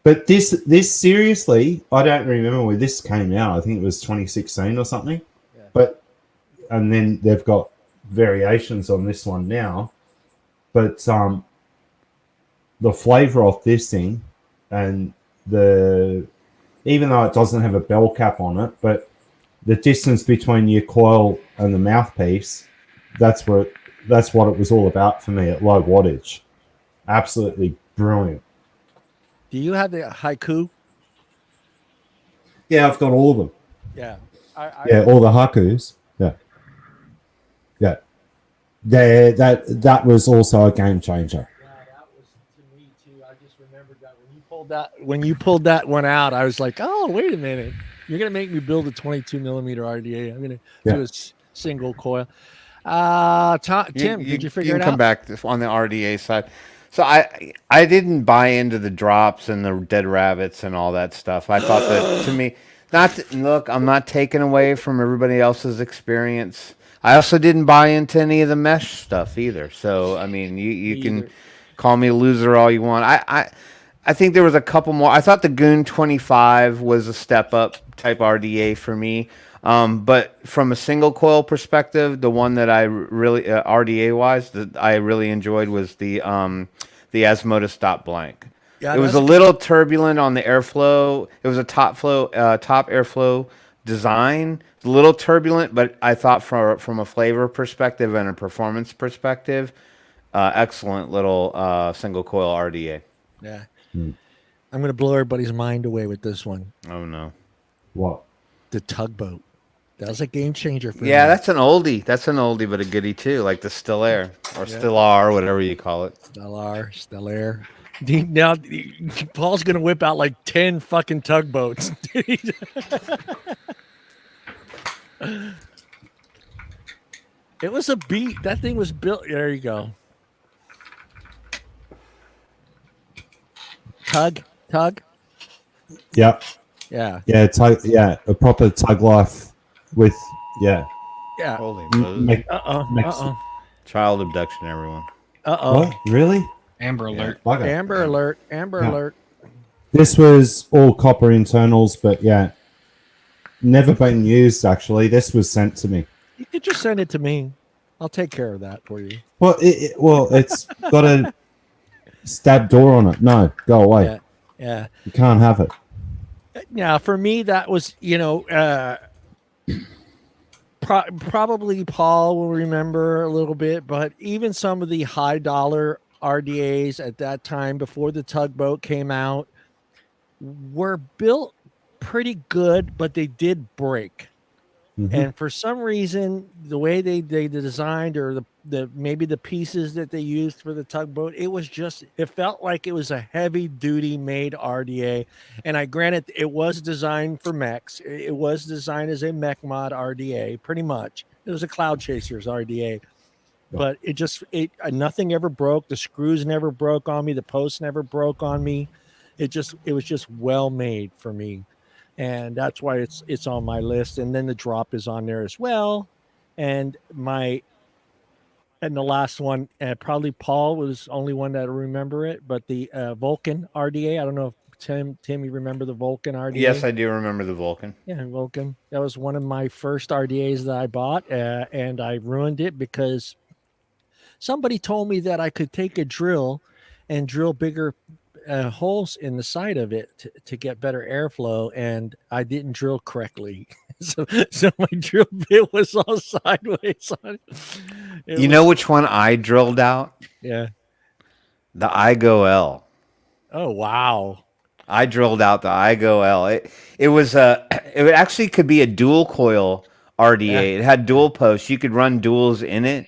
D: but this seriously, I don't remember when this came out. I think it was 2016 or something.
A: Yeah.
D: And then they've got variations on this one now. But the flavor of this thing, and even though it doesn't have a bell cap on it, but the distance between your coil and the mouthpiece, that's what it was all about for me at low wattage. Absolutely brilliant.
A: Do you have the haiku?
D: Yeah, I've got all of them.
A: Yeah.
D: Yeah, all the hakus. Yeah. That was also a game changer.
A: Yeah, that was to me too. I just remembered that when you pulled that one out, I was like, oh, wait a minute. You're gonna make me build a 22 millimeter RDA. I'm gonna do a single coil. Tim, did you figure it out?
B: Come back on the RDA side. So I didn't buy into the drops and the dead rabbits and all that stuff. I thought that to me, look, I'm not taking away from everybody else's experience. I also didn't buy into any of the mesh stuff either. So I mean, you can call me a loser all you want. I think there was a couple more. I thought the Goon 25 was a step up type RDA for me. But from a single coil perspective, the one that I really RDA wise that I really enjoyed was the Asmodus dot blank.
A: Yeah,
B: it was a little turbulent on the airflow. It was a top airflow design. A little turbulent, but I thought from a flavor perspective and a performance perspective, excellent little single coil RDA.
A: Yeah. I'm gonna blow everybody's mind away with this one.
B: Oh no.
D: What?
A: The tugboat. That was a game changer for me.
B: Yeah, that's an oldie. That's an oldie, but a goodie too, like the Stellaire or Stellar, whatever you call it.
A: Stellaire. Now Paul's gonna whip out like 10 fucking tugboats. It was a beat. That thing was built. There you go. Tug.
D: Yep.
A: Yeah.
D: Yeah, a proper tug life with
A: Yeah.
B: Holy
D: M-
B: Moses.
D: Mex-
A: Uh oh.
B: Child abduction, everyone.
D: What? Really?
C: Amber
B: Yeah.
C: alert.
D: Bugger.
A: Amber alert. Amber
D: Yeah.
A: alert.
D: This was all copper internals, but yeah, never been used actually. This was sent to me.
A: You could just send it to me. I'll take care of that for you.
D: Well, it's got a stab door on it. No, go away.
A: Yeah. Yeah.
D: You can't have it.
A: Yeah. For me, that was, probably Paul will remember a little bit, but even some of the high dollar RDAs at that time before the tugboat came out were built pretty good, but they did break.
D: Mhm.
A: And for some reason, the way they designed, or the maybe the pieces that they used for the tugboat, it felt like it was a heavy duty made RDA. And I granted it was designed for mechs. It was designed as a mech mod RDA, pretty much. It was a Cloud Chasers RDA. But nothing ever broke. The screws never broke on me. The posts never broke on me. It was just well made for me. And that's why it's on my list. And then the drop is on there as well. And the last one, probably Paul was the only one that remember it, but the Vulcan RDA. I don't know if Tim, you remember the Vulcan RDA?
B: Yes, I do remember the Vulcan.
A: Yeah, Vulcan. That was one of my first RDAs that I bought, and I ruined it because somebody told me that I could take a drill and drill bigger holes in the side of it to get better airflow, and I didn't drill correctly. so my drill bit was all sideways on it.
B: You know which one I drilled out?
A: Yeah.
B: The iGo L.
A: Oh wow.
B: I drilled out the iGo L. It was it actually could be a dual coil RDA.
A: Yeah.
B: It had dual posts. You could run duals in it.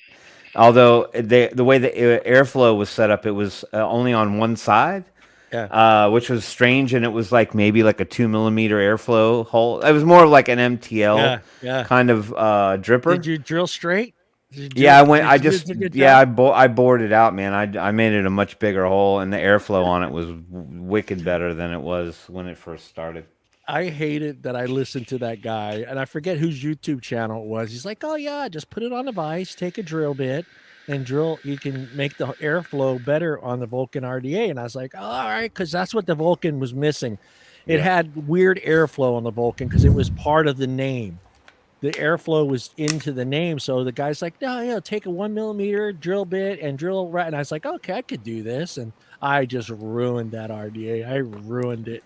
B: Although the way the airflow was set up, it was only on one side.
A: Yeah.
B: Which was strange, and it was like maybe like a 2 millimeter airflow hole. It was more like an MTL kind of dripper.
A: Did you drill straight?
B: Yeah, I went. I bored it out, man. I made it a much bigger hole, and the airflow on it was wicked better than it was when it first started.
A: I hated that I listened to that guy, and I forget whose YouTube channel it was. He's like, "Oh yeah, just put it on a vise, take a drill bit, and drill. You can make the airflow better on the Vulcan RDA." And I was like, oh, "All right," because that's what the Vulcan was missing. It had weird airflow on the Vulcan because it was part of the name. The airflow was into the name, so the guy's like, "No, take a 1 millimeter drill bit and drill right." And I was like, "Okay, I could do this," and I just ruined that RDA. I ruined it.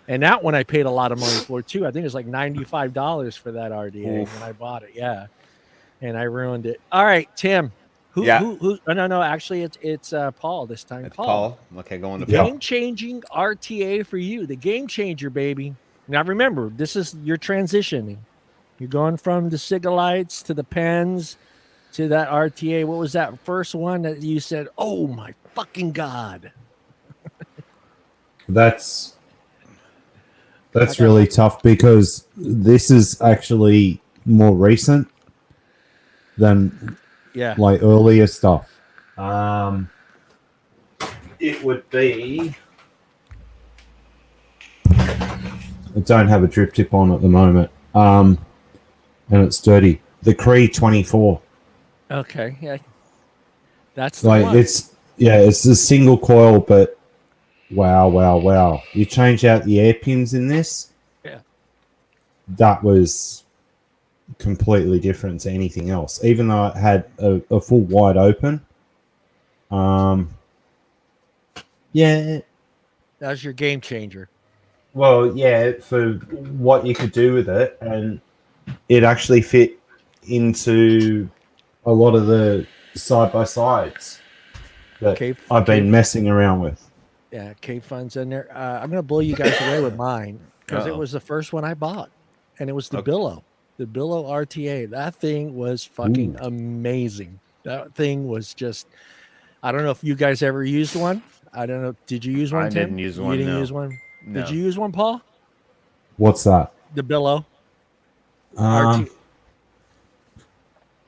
A: And that one I paid a lot of money for too. I think it was like $95 for that RDA when I bought it. Yeah, and I ruined it. All right, Tim. Who? No. Actually, it's Paul this time.
B: It's Paul. Okay, going to
A: game-changing RTA for you. The game changer, baby. Now remember, this is you're transitioning. You're going from the Sigalites to the Pens to that RTA. What was that first one that you said? Oh my fucking god!
D: That's really tough because this is actually more recent than like earlier stuff. It would be. I don't have a drip tip on at the moment, and it's dirty. The Cree 24.
A: Okay, yeah, that's the
D: like
A: one.
D: it's a single coil, but. Wow. You change out the air pins in this?
A: Yeah. That
D: was completely different to anything else. Even though it had a full wide open. Yeah.
A: That was your game changer.
D: Well, yeah, for what you could do with it. And it actually fit into a lot of the side-by-sides that I've been messing around with.
A: Yeah, K-Fun's in there. I'm going to blow you guys away with mine because it was the first one I bought, and it was the Billow RTA. That thing was fucking amazing. That thing was just, I don't know if you guys ever used one. I don't know. Did you use one, Tim?
B: I didn't use one.
A: You didn't use one? No. Did you use one, Paul?
D: What's that?
A: The Billow. RTA.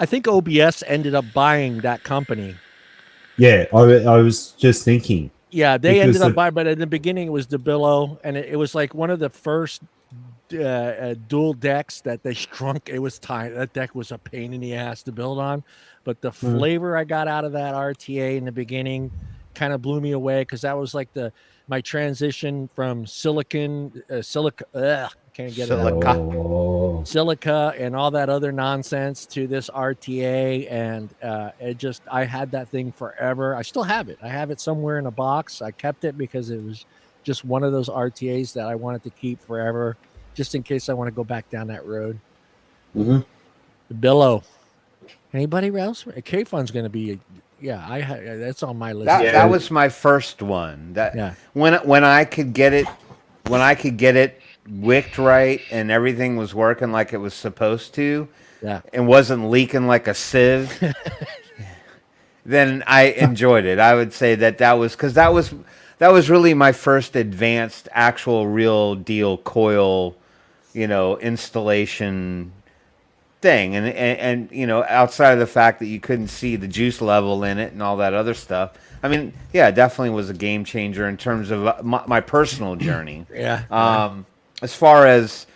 A: I think OBS ended up buying that company.
D: Yeah, I was just thinking.
A: Yeah, they ended up buying, but in the beginning it was the Billow, and it was like one of the first dual decks that they shrunk. It was tiny. That deck was a pain in the ass to build on, but the flavor I got out of that RTA in the beginning kind of blew me away because that was like my transition from silica. Can't get it out.
D: Oh,
A: Silica and all that other nonsense to this RTA, and I had that thing forever. I still have it. I have it somewhere in a box. I kept it because it was just one of those RTAs that I wanted to keep forever, just in case I want to go back down that road.
D: Mhm.
A: The Billow. Anybody else? K Fun's going to be. Yeah, that's on my list.
B: That was my first one. When I could get it, wicked right and everything was working like it was supposed to, and wasn't leaking like a sieve, then I enjoyed it. I would say that was because that was really my first advanced, actual, real deal coil, installation thing, and outside of the fact that you couldn't see the juice level in it and all that other stuff. I mean, yeah, it definitely was a game changer in terms of my personal journey. As far as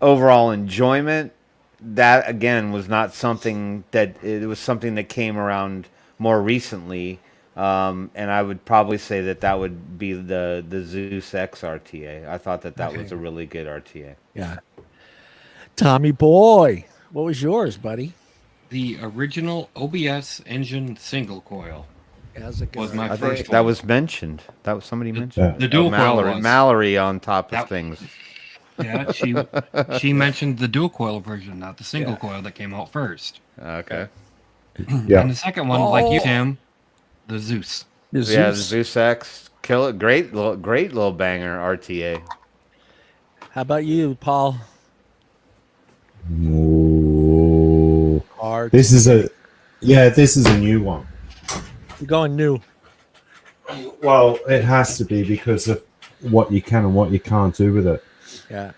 B: overall enjoyment, that again was not something that it was something that came around more recently, and I would probably say that would be the Zeus X RTA. I thought that was a really good RTA.
A: Yeah, Tommy boy. What was yours, buddy?
C: The original OBS engine single coil was my first one.
B: That was mentioned. That was somebody mentioned.
C: The dual coil
B: Mallory on top of things.
C: Yeah, she mentioned the dual coil version, not the single coil that came out first.
B: Okay.
D: Yeah.
C: And the second one, like you, Tim, the Zeus.
B: The Zeus X. Kill it. Great little banger RTA.
A: How about you, Paul?
D: Ooh. This is a new one.
A: You're going new.
D: Well, it has to be because of what you can and what you can't do with it.
A: Yeah.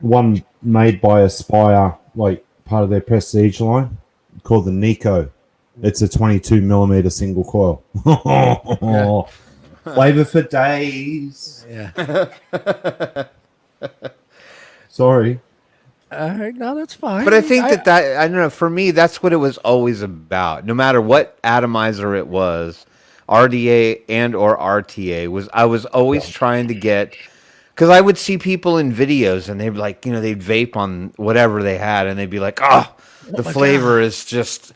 D: One made by Aspire, like part of their prestige line, called the Nico. It's a 22mm single coil. Flavor for days.
A: Yeah.
D: Sorry.
A: No, that's fine.
B: But I think that I don't know. For me, that's what it was always about. No matter what atomizer it was, RDA and or RTA I was always trying to get, because I would see people in videos and they'd like, they'd vape on whatever they had and they'd be like, the flavor is just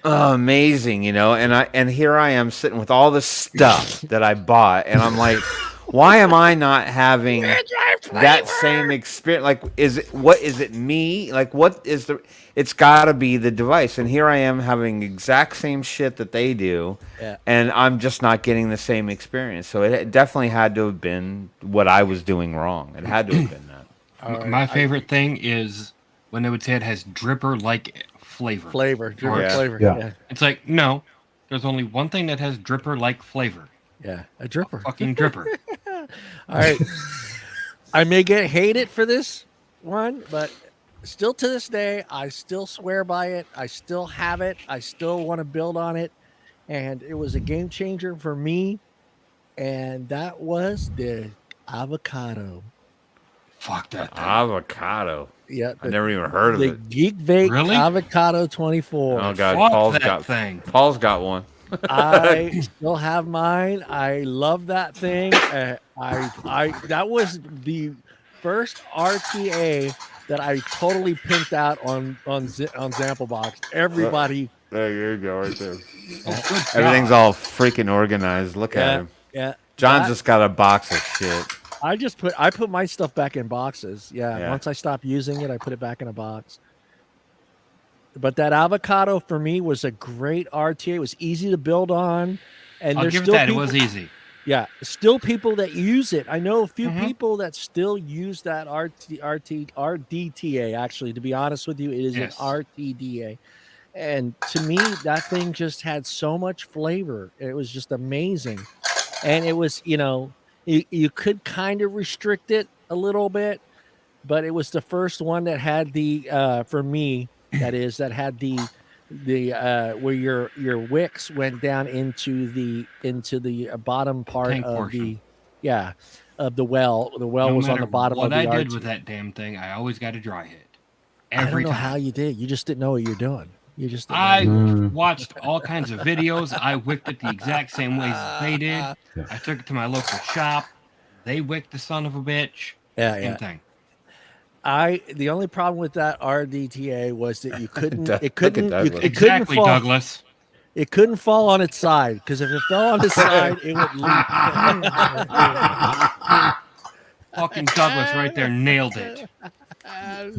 B: amazing, and here I am sitting with all this stuff that I bought and I'm like, why am I not having that same experience? Like, is it me? Like, it's gotta be the device. And here I am having the exact same shit that they do.
A: Yeah.
B: And I'm just not getting the same experience. So it definitely had to have been what I was doing wrong. It had to have been that.
C: My favorite thing is when they would say it has dripper-like flavor.
A: Flavor.
D: Yeah.
C: It's like, no, there's only one thing that has dripper-like flavor.
A: Yeah, a dripper.
C: Fucking dripper.
A: All right. I may get hated for this one, but still to this day, I still swear by it. I still have it. I still want to build on it. And it was a game changer for me. And that was the avocado.
C: Fuck that thing.
B: Avocado.
A: Yeah.
B: I never even heard of
A: the
B: it.
A: Geek Vape
C: Really?
A: Avocado 24.
B: Oh god,
C: Fuck
B: Paul's
C: that
B: got
C: thing.
B: Paul's got one.
A: I still have mine. I love that thing. That was the first RTA that I totally pimped out on ZampleBox. Everybody.
B: There you go, right there.
C: Oh, good
B: Everything's
C: God.
B: all freaking organized. Look at him.
A: Yeah.
B: John's just got a box of shit.
A: I put my stuff back in boxes. Yeah. Once I stopped using it, I put it back in a box. But that avocado for me was a great RTA. It was easy to build on, and
C: I'll
A: there's
C: give it
A: still
C: that.
A: people,
C: It was easy.
A: Yeah, still people that use it. I know a few people that still use that RDTA. Actually, to be honest with you, it is an RTDA, and to me, that thing just had so much flavor. It was just amazing, and it was you could kind of restrict it a little bit, but it was the first one that had the for me. That had the where your wicks went down into the bottom part
C: Tank
A: of
C: portion.
A: Yeah, of the well. The well
C: No
A: was on
C: matter
A: the bottom
C: what
A: of the
C: I
A: RT.
C: did with that damn thing, I always got a dry hit.
A: I don't
C: Every
A: know
C: time.
A: how you did. You just didn't know what you're doing. You just didn't know
C: I
A: what you were
C: watched all kinds of videos. I wicked it the exact same ways as they did.
D: Yeah.
C: I took it to my local shop. They wicked the son of a bitch.
A: Yeah,
C: Same
A: yeah.
C: thing.
A: The only problem with that RDTA was that you couldn't.
B: Look
A: It
B: at
A: couldn't.
B: Douglas.
A: It couldn't
C: Exactly,
A: fall.
C: Douglas.
A: It couldn't fall on its side because if it fell on its side, it would leak.
C: Fucking Douglas right there nailed it.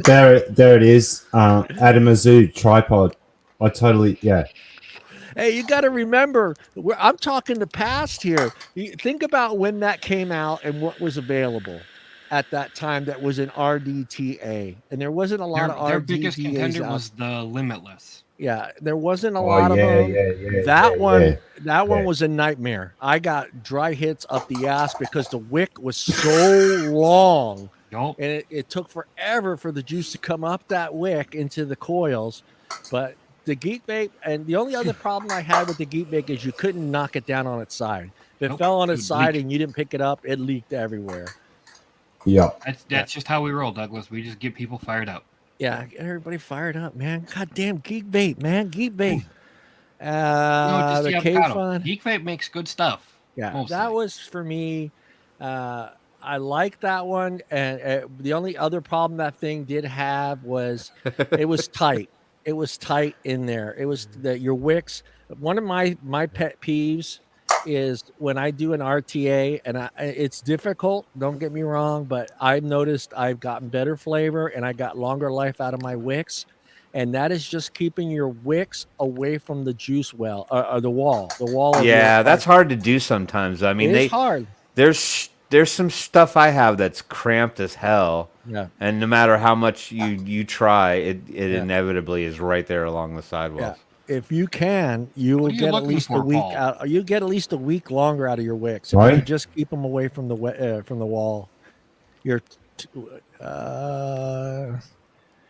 D: There it is. Adamazoo tripod. I totally, yeah.
A: Hey, you got to remember, I'm talking the past here. Think about when that came out and what was available at that time that was an RDTA. And there wasn't a lot of
C: Their
A: RDTAs
C: biggest contender
A: out.
C: was the Limitless.
A: Yeah, there wasn't a
D: Oh,
A: lot of them. That one
D: yeah.
A: was a nightmare. I got dry hits up the ass because the wick was so long.
C: Yup.
A: And it took forever for the juice to come up that wick into the coils. But the Geek Vape, and the only other problem I had with the Geek Vape is you couldn't knock it down on its side. If it
C: Nope,
A: fell on
C: it
A: its
C: would
A: side
C: leak.
A: and you didn't pick it up, it leaked everywhere.
D: Yeah.
C: That's just how we roll, Douglas. We just get people fired up.
A: Yeah, get everybody fired up, man. Goddamn Geek Vape, man. Geek Vape.
C: No, just
A: The
C: the
A: Cave
C: avocado.
A: Fun.
C: Geek Vape makes good stuff.
A: Yeah,
C: mostly.
A: that was for me. I like that one, and the only other problem that thing did have was it was tight. It was tight in there. It was that your wicks. One of my pet peeves is when I do an RTA, and it's difficult. Don't get me wrong, but I've noticed I've gotten better flavor and I got longer life out of my wicks, and that is just keeping your wicks away from the juice well or the wall. The wall. Of
B: Yeah,
A: your,
B: that's hard to do sometimes. I mean,
A: it's hard.
B: there's some stuff I have that's cramped as hell.
A: Yeah.
B: And no matter how much you try, it inevitably is right there along the sidewalls.
A: If you can, you will
C: are you
A: get at
C: looking
A: least a
C: for,
A: week
C: Paul?
A: out. You get at least a week longer out of your wicks if
D: Right.
A: you just keep them away from the wall. You're,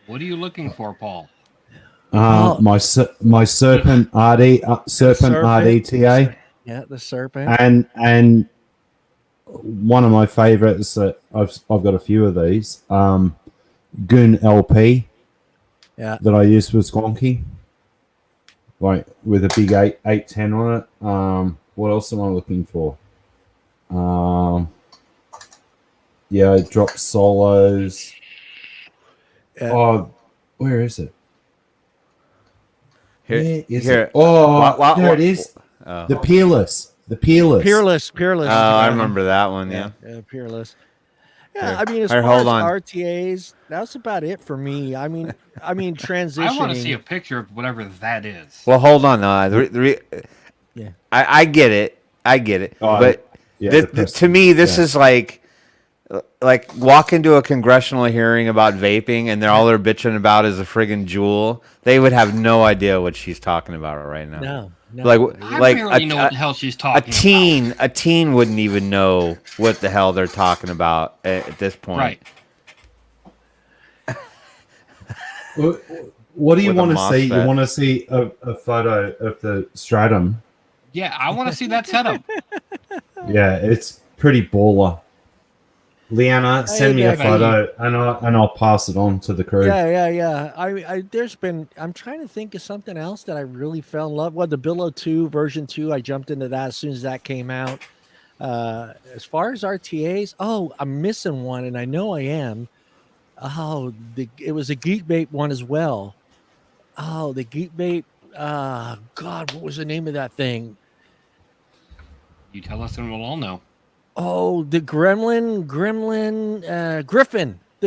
C: What are you looking for, Paul?
D: My serpent RDTA,
A: yeah, the serpent.
D: and one of my favorites that I've got a few of these. Goon LP.
A: Yeah.
D: That I used with Squonky. Like with a big 810 on it. What else am I looking for? Yeah, drop solos.
A: Yeah.
D: Oh, where is it?
B: Here,
D: Where is
B: here.
D: it? Oh,
B: Wha-
D: there
B: wha-
D: it is.
B: Oh.
D: The Peerless.
A: Peerless.
B: Oh, I remember that one. Yeah.
A: Peerless. Yeah,
B: Here.
A: I mean, as
B: Here,
A: far
B: hold
A: as
B: on.
A: RTAs, that's about it for me. I mean, transitioning.
C: I want to see a picture of whatever that is.
B: Well, hold on.
A: Yeah.
B: I get it.
D: Oh,
B: but
D: yeah,
B: to me, this is like walk into a congressional hearing about vaping, and all they're bitching about is a friggin' Juul. They would have no idea what she's talking about right now.
A: No.
B: Like
C: I barely know what the hell she's talking
B: a teen wouldn't even know what the hell they're talking about at this point.
C: Right.
D: What do you
B: With a
D: want to see? You
B: MOSFET.
D: want to see a photo of the Stratum?
C: Yeah, I want to see that setup.
D: Yeah, it's pretty baller. Leanna, send me a photo, and I'll pass it on to the crew.
A: Yeah. I'm trying to think of something else that I really fell in love with. The Billow 2 version 2, I jumped into that as soon as that came out. As far as RTAs, I'm missing one, and I know I am. It was a Geek Vape one as well. Oh, the Geek Vape. God, what was the name of that thing?
C: You tell us and we'll all know.
A: Oh, the Griffin. The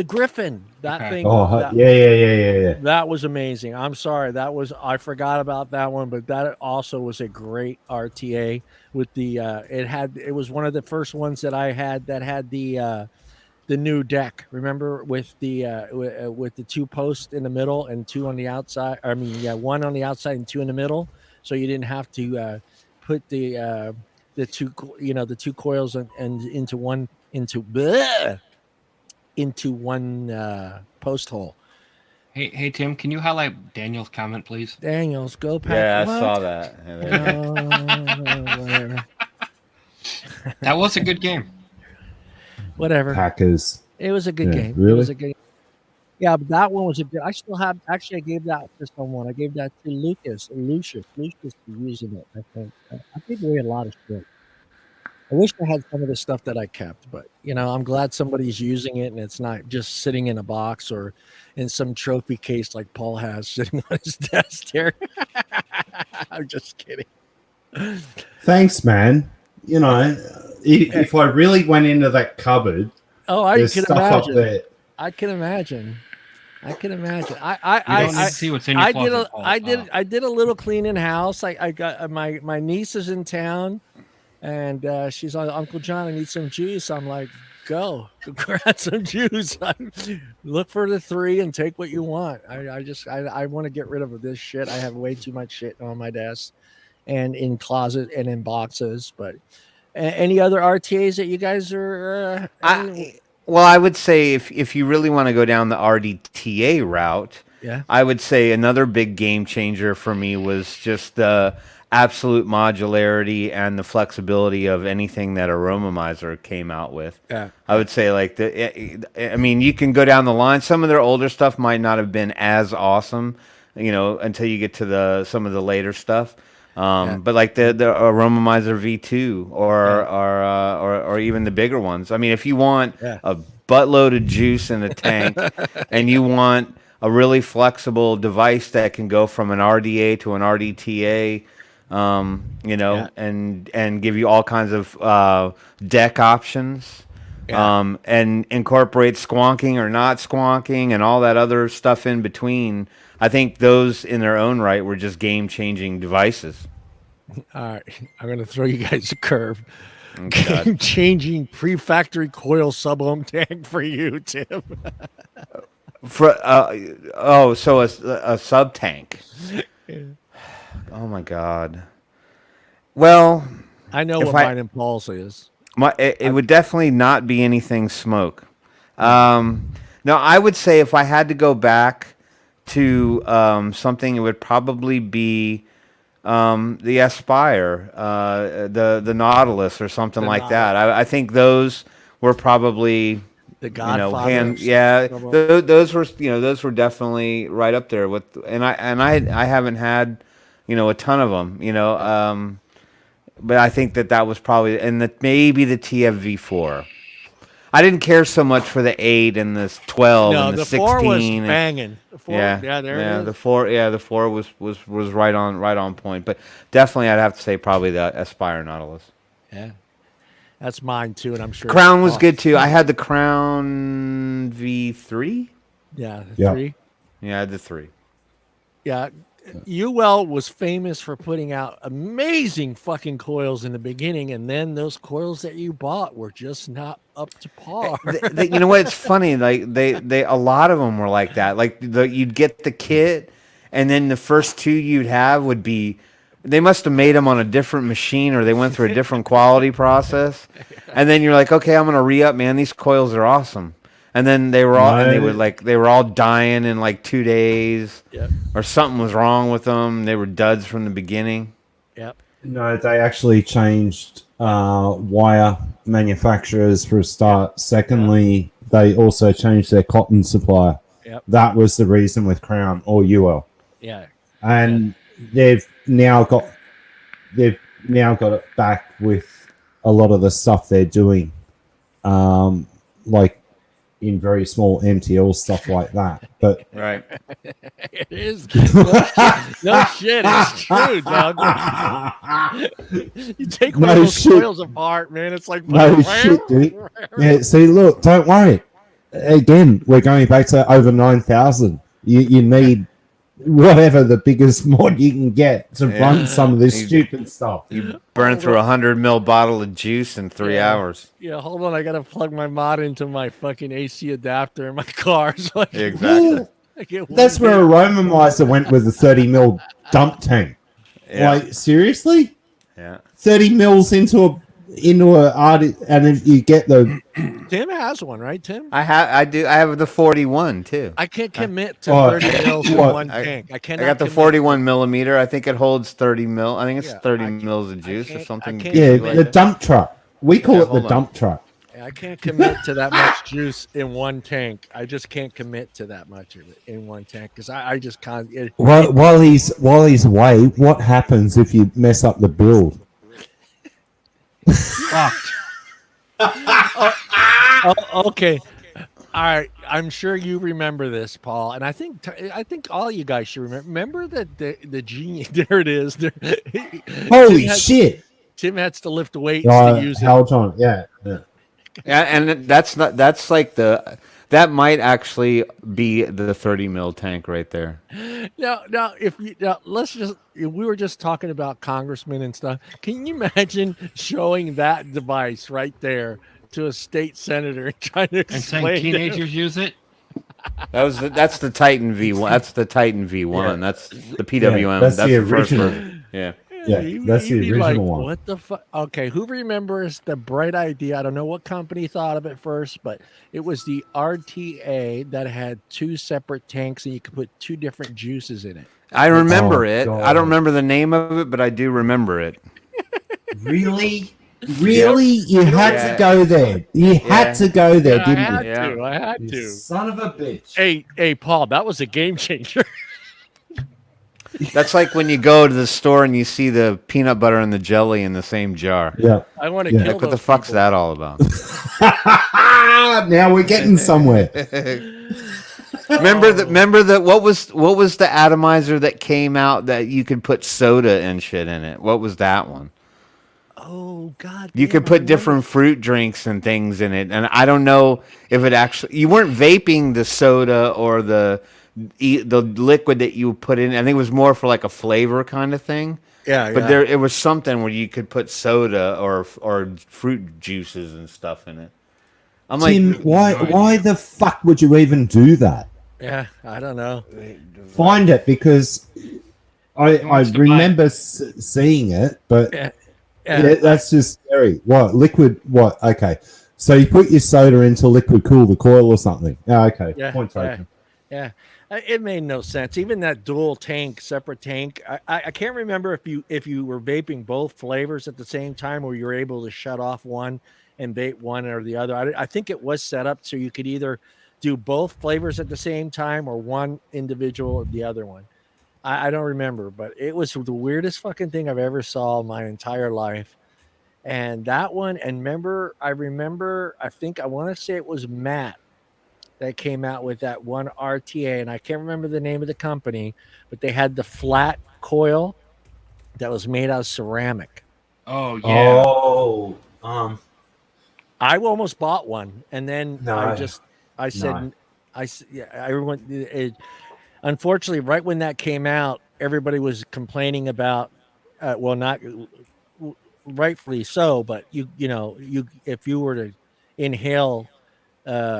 A: Griffin. That
C: Okay.
A: thing.
D: Oh, yeah.
A: That was amazing. I'm sorry. I forgot about that one, but that also was a great RTA with it was one of the first ones that I had that had the new deck. Remember with the two posts in the middle and two on the outside. I mean, yeah, one on the outside and two in the middle. So you didn't have to put the two coils and into one post hole.
C: Hey Tim, can you highlight Daniel's comment, please?
A: Daniels, go pack.
B: Yeah,
A: what?
B: I saw that.
A: Whatever.
C: That was a good game.
A: Whatever.
D: Packers.
A: It was a good
D: Yeah,
A: game. It
D: really?
A: was a good. Yeah, but that one was a good. I still have. Actually, I gave that to someone. I gave that to Lucas or Lucius. Lucius was using it. I think. I think we had a lot of shit. I wish I had some of the stuff that I kept, but I'm glad somebody's using it and it's not just sitting in a box or in some trophy case like Paul has sitting on his desk here. I'm just kidding.
D: Thanks, man. If I really went into that cupboard,
A: Oh, I
D: there's
A: can
D: stuff
A: imagine.
D: up there.
A: I can imagine. I
C: You don't need to see what's in your closet.
A: I did a little cleaning house. I got my niece is in town, and she's like, Uncle John, I need some juice. I'm like, go grab some juice. Look for the 3 and take what you want. I want to get rid of this shit. I have way too much shit on my desk, and in closet and in boxes. But any other RTAs that you guys are?
B: Well, I would say if you really want to go down the RDTA route,
A: Yeah.
B: I would say another big game changer for me was just the absolute modularity and the flexibility of anything that Aromamizer came out with.
A: Yeah.
B: I would say I mean, you can go down the line. Some of their older stuff might not have been as awesome, until you get to some of the later stuff. But like the Aromamizer V2 or even the bigger ones. I mean, if you want a buttload of juice in a tank and you want a really flexible device that can go from an RDA to an RDTA, and give you all kinds of deck options, and incorporate squonking or not squonking and all that other stuff in between. I think those in their own right were just game-changing devices.
A: All right, I'm going to throw you guys a curve.
B: Oh, God.
A: Game-changing pre-factory coil sub-ohm tank for you, Tim.
B: So a sub tank. Oh my God. Well,
A: I know what mine and Paul's is.
B: It would definitely not be anything smoke. No, I would say if I had to go back to something, it would probably be the Aspire, the Nautilus, or something like that. I think those were probably
A: the Godfather.
B: those were definitely right up there with. And I haven't had a ton of them. But I think that was probably, and maybe the TFV4. I didn't care so much for the 8 and the 12 and the 16.
A: 4 was banging. The 4, it is.
B: The 4 was right on point. But definitely, I'd have to say probably the Aspire Nautilus.
A: Yeah, that's mine too, and I'm sure
B: Crown was good too. I had the Crown V3.
A: Yeah, the 3.
B: Yeah, I had the 3.
A: Yeah. UL was famous for putting out amazing fucking coils in the beginning, and then those coils that you bought were just not up to par.
B: You know what? It's funny. Like they a lot of them were like that. Like you'd get the kit, and then the first 2 you'd have would be. They must have made them on a different machine, or they went through a different quality process. And then you're like, okay, I'm gonna re-up, man. These coils are awesome. And then they were all, and they were all dying in like 2 days, or something was wrong with them. They were duds from the beginning.
A: Yep.
D: No, they actually changed wire manufacturers for a start. Secondly, they also changed their cotton supplier.
A: Yep.
D: That was the reason with Crown or UL.
A: Yeah.
D: And they've now got it back with a lot of the stuff they're doing, like in very small MTL stuff like that. But
B: right,
A: it is. No shit, it's true, dog. You take one of those coils apart, man. It's like
D: shit, dude. Yeah. See, look, don't worry. Again, we're going back to over 9,000. You need whatever the biggest mod you can get to run some of this stupid stuff.
B: You burn through 100 ml bottle of juice in 3 hours.
A: Yeah, hold on. I got to plug my mod into my fucking AC adapter in my car. So
B: exactly.
D: That's where Aromamizer went with a 30 ml dump tank.
B: Yeah.
D: Like, seriously?
B: Yeah.
D: 30 mils into a and if you get the
A: Tim has one, right, Tim?
B: I have the 41 too.
A: I can't commit to 30 mils in one tank. I got
B: the 41 millimeter. I think it holds 30 mil. I think it's 30 mils of juice or something.
D: The dump truck. We call it the dump truck.
A: I can't commit to that much juice in one tank. I just can't commit to that much of it in one tank because I just can't.
D: While he's away, what happens if you mess up the build?
C: Fucked.
A: Okay. All right, I'm sure you remember this, Paul, and I think all you guys should remember. Remember that the genius. There it is. There,
D: Holy shit!
A: Tim has to lift weights to use it.
D: Haljon, yeah.
B: Yeah, and that's like that might actually be the 30 mil tank right there.
A: Now, let's just. We were just talking about congressmen and stuff. Can you imagine showing that device right there to a state senator and trying to explain
C: And saying teenagers use it?
B: That's the Titan V1. That's the Titan V1.
D: Yeah.
B: That's the PWM.
D: Yeah, that's the
B: first
D: original.
B: version. Yeah.
D: Yeah, that's the
A: he'd be
D: original
A: like,
D: one.
A: What the fuck? Okay, who remembers the bright idea? I don't know what company thought of it first, but it was the RTA that had 2 separate tanks and you could put 2 different juices in it.
B: I remember
D: Oh,
B: it.
D: God.
B: I don't remember the name of it, but I do remember it.
E: Really? You had
B: Yeah.
E: to go there. You had to go there,
A: I
E: didn't
A: had
E: you?
B: Yeah.
A: to. I had
E: You
A: to.
E: son of a bitch.
A: Hey, Paul, that was a game changer.
B: That's like when you go to the store and you see the peanut butter and the jelly in the same jar.
D: Yeah.
A: I want to
D: Yeah.
A: kill
B: Like, what the
A: those
B: fuck's
A: people.
B: that all about?
D: Now we're getting somewhere.
B: Remember that what was the atomizer that came out that you could put soda and shit in it? What was that one?
A: Oh God!
B: You
A: damn,
B: could
A: I
B: put
A: remember.
B: different fruit drinks and things in it, and I don't know if it actually. You weren't vaping the soda or the liquid that you put in. I think it was more for like a flavor kind of thing.
A: Yeah,
B: But it was something where you could put soda or fruit juices and stuff in it. I'm
D: Tim,
B: like,
D: why the fuck would you even do that?
A: Yeah, I don't know.
D: Find it, because I
C: wants to buy
D: remember seeing it, but
A: Yeah,
D: that's just scary. What liquid? What? Okay, so you put your soda into liquid cool the coil or something. Yeah, okay.
A: Yeah,
D: Point taken.
A: yeah. It made no sense. Even that dual tank, separate tank. I can't remember if you were vaping both flavors at the same time, or you were able to shut off one and vape one or the other. I think it was set up so you could either do both flavors at the same time or one individual or the other one. I don't remember, but it was the weirdest fucking thing I've ever saw in my entire life. And that one, and I think I want to say it was Matt that came out with that one RTA, and I can't remember the name of the company, but they had the flat coil that was made out of ceramic.
C: Oh, yeah.
E: Oh,
A: I almost bought one, and then
E: No.
A: everyone. Unfortunately, right when that came out, everybody was complaining about. Well, not rightfully so, but if you were to inhale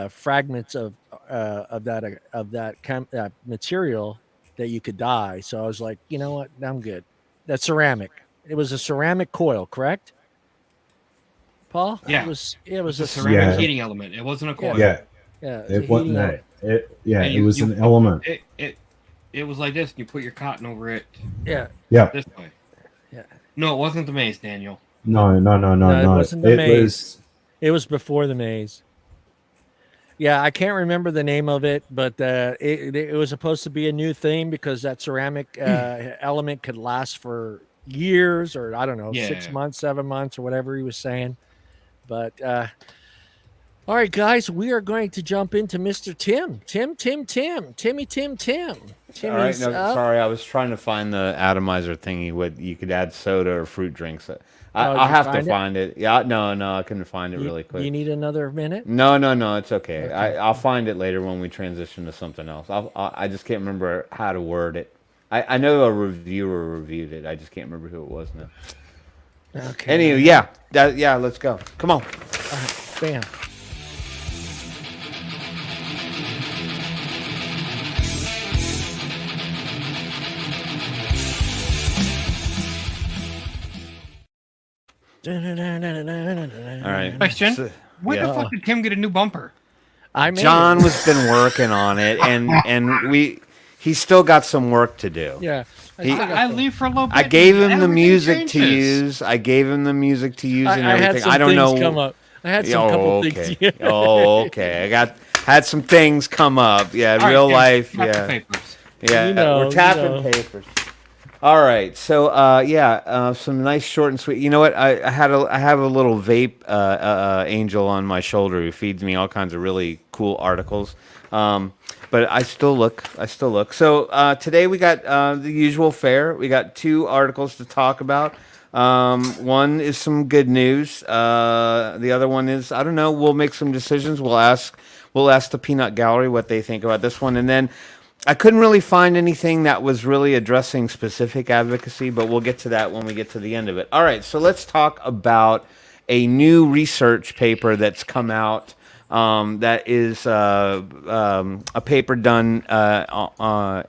A: fragments of that material, that you could die. So I was like, you know what, I'm good. That's ceramic. It was a ceramic coil, correct, Paul?
C: Yeah.
A: It was
C: It's
A: a
C: a ceramic
D: Yeah.
C: heating element. It wasn't a coil.
D: Yeah,
A: Yeah,
D: it wasn't that.
C: And
D: It was an element.
C: It was like this. You put your cotton over it
A: Yeah.
D: Yeah.
C: this way.
A: Yeah.
C: No, it wasn't the maze, Daniel.
D: No.
A: It wasn't the maze.
D: was-
A: It was before the maze. Yeah, I can't remember the name of it, but it was supposed to be a new thing because that ceramic element could last for years, or I don't know, 6
C: Yeah.
A: months, 7 months, or whatever he was saying. But all right, guys, we are going to jump into Mr. Tim. Timmy Tim.
B: all right,
A: Timmy's
B: no,
A: up.
B: sorry, I was trying to find the atomizer thingy. You could add soda or fruit drinks.
A: did
B: I'll
A: you
B: have to
A: find it?
B: find it. Yeah, no, I couldn't find it really quick.
A: You need another minute?
B: No, it's okay. I'll find it later when we transition to something else. I just can't remember how to word it. I know a reviewer reviewed it. I just can't remember who it was now.
A: Okay.
B: Anyway, yeah, let's go. Come on.
A: Bam.
B: All right.
C: Question.
B: So-
C: Where
B: yeah.
C: the fuck did Tim get a new bumper?
A: I made
B: John
A: it.
B: was been working on it, and he's still got some work to do.
A: Yeah.
B: He-
C: I leave for a little bit.
B: I gave him the
C: everything
B: music to
C: changes.
B: use. I gave him the music to use and
A: I had
B: everything.
A: some
B: I don't
A: things
B: know.
A: come up. I had some couple
B: okay.
A: things.
B: Oh, okay. Had some things come up. Yeah,
C: All right,
B: real
C: Tim,
B: life.
C: back to
B: Yeah,
C: papers.
B: yeah.
A: You know,
B: We're
A: you
B: tapping
A: know.
B: papers. All right. So, some nice short and sweet. You know what? I have a little vape angel on my shoulder who feeds me all kinds of really cool articles. But I still look. So today we got the usual fare. We got 2 articles to talk about. One is some good news. The other one is, I don't know. We'll make some decisions. We'll ask the Peanut Gallery what they think about this one, and then I couldn't really find anything that was really addressing specific advocacy, but we'll get to that when we get to the end of it. All right, so let's talk about a new research paper that's come out. That is a paper done on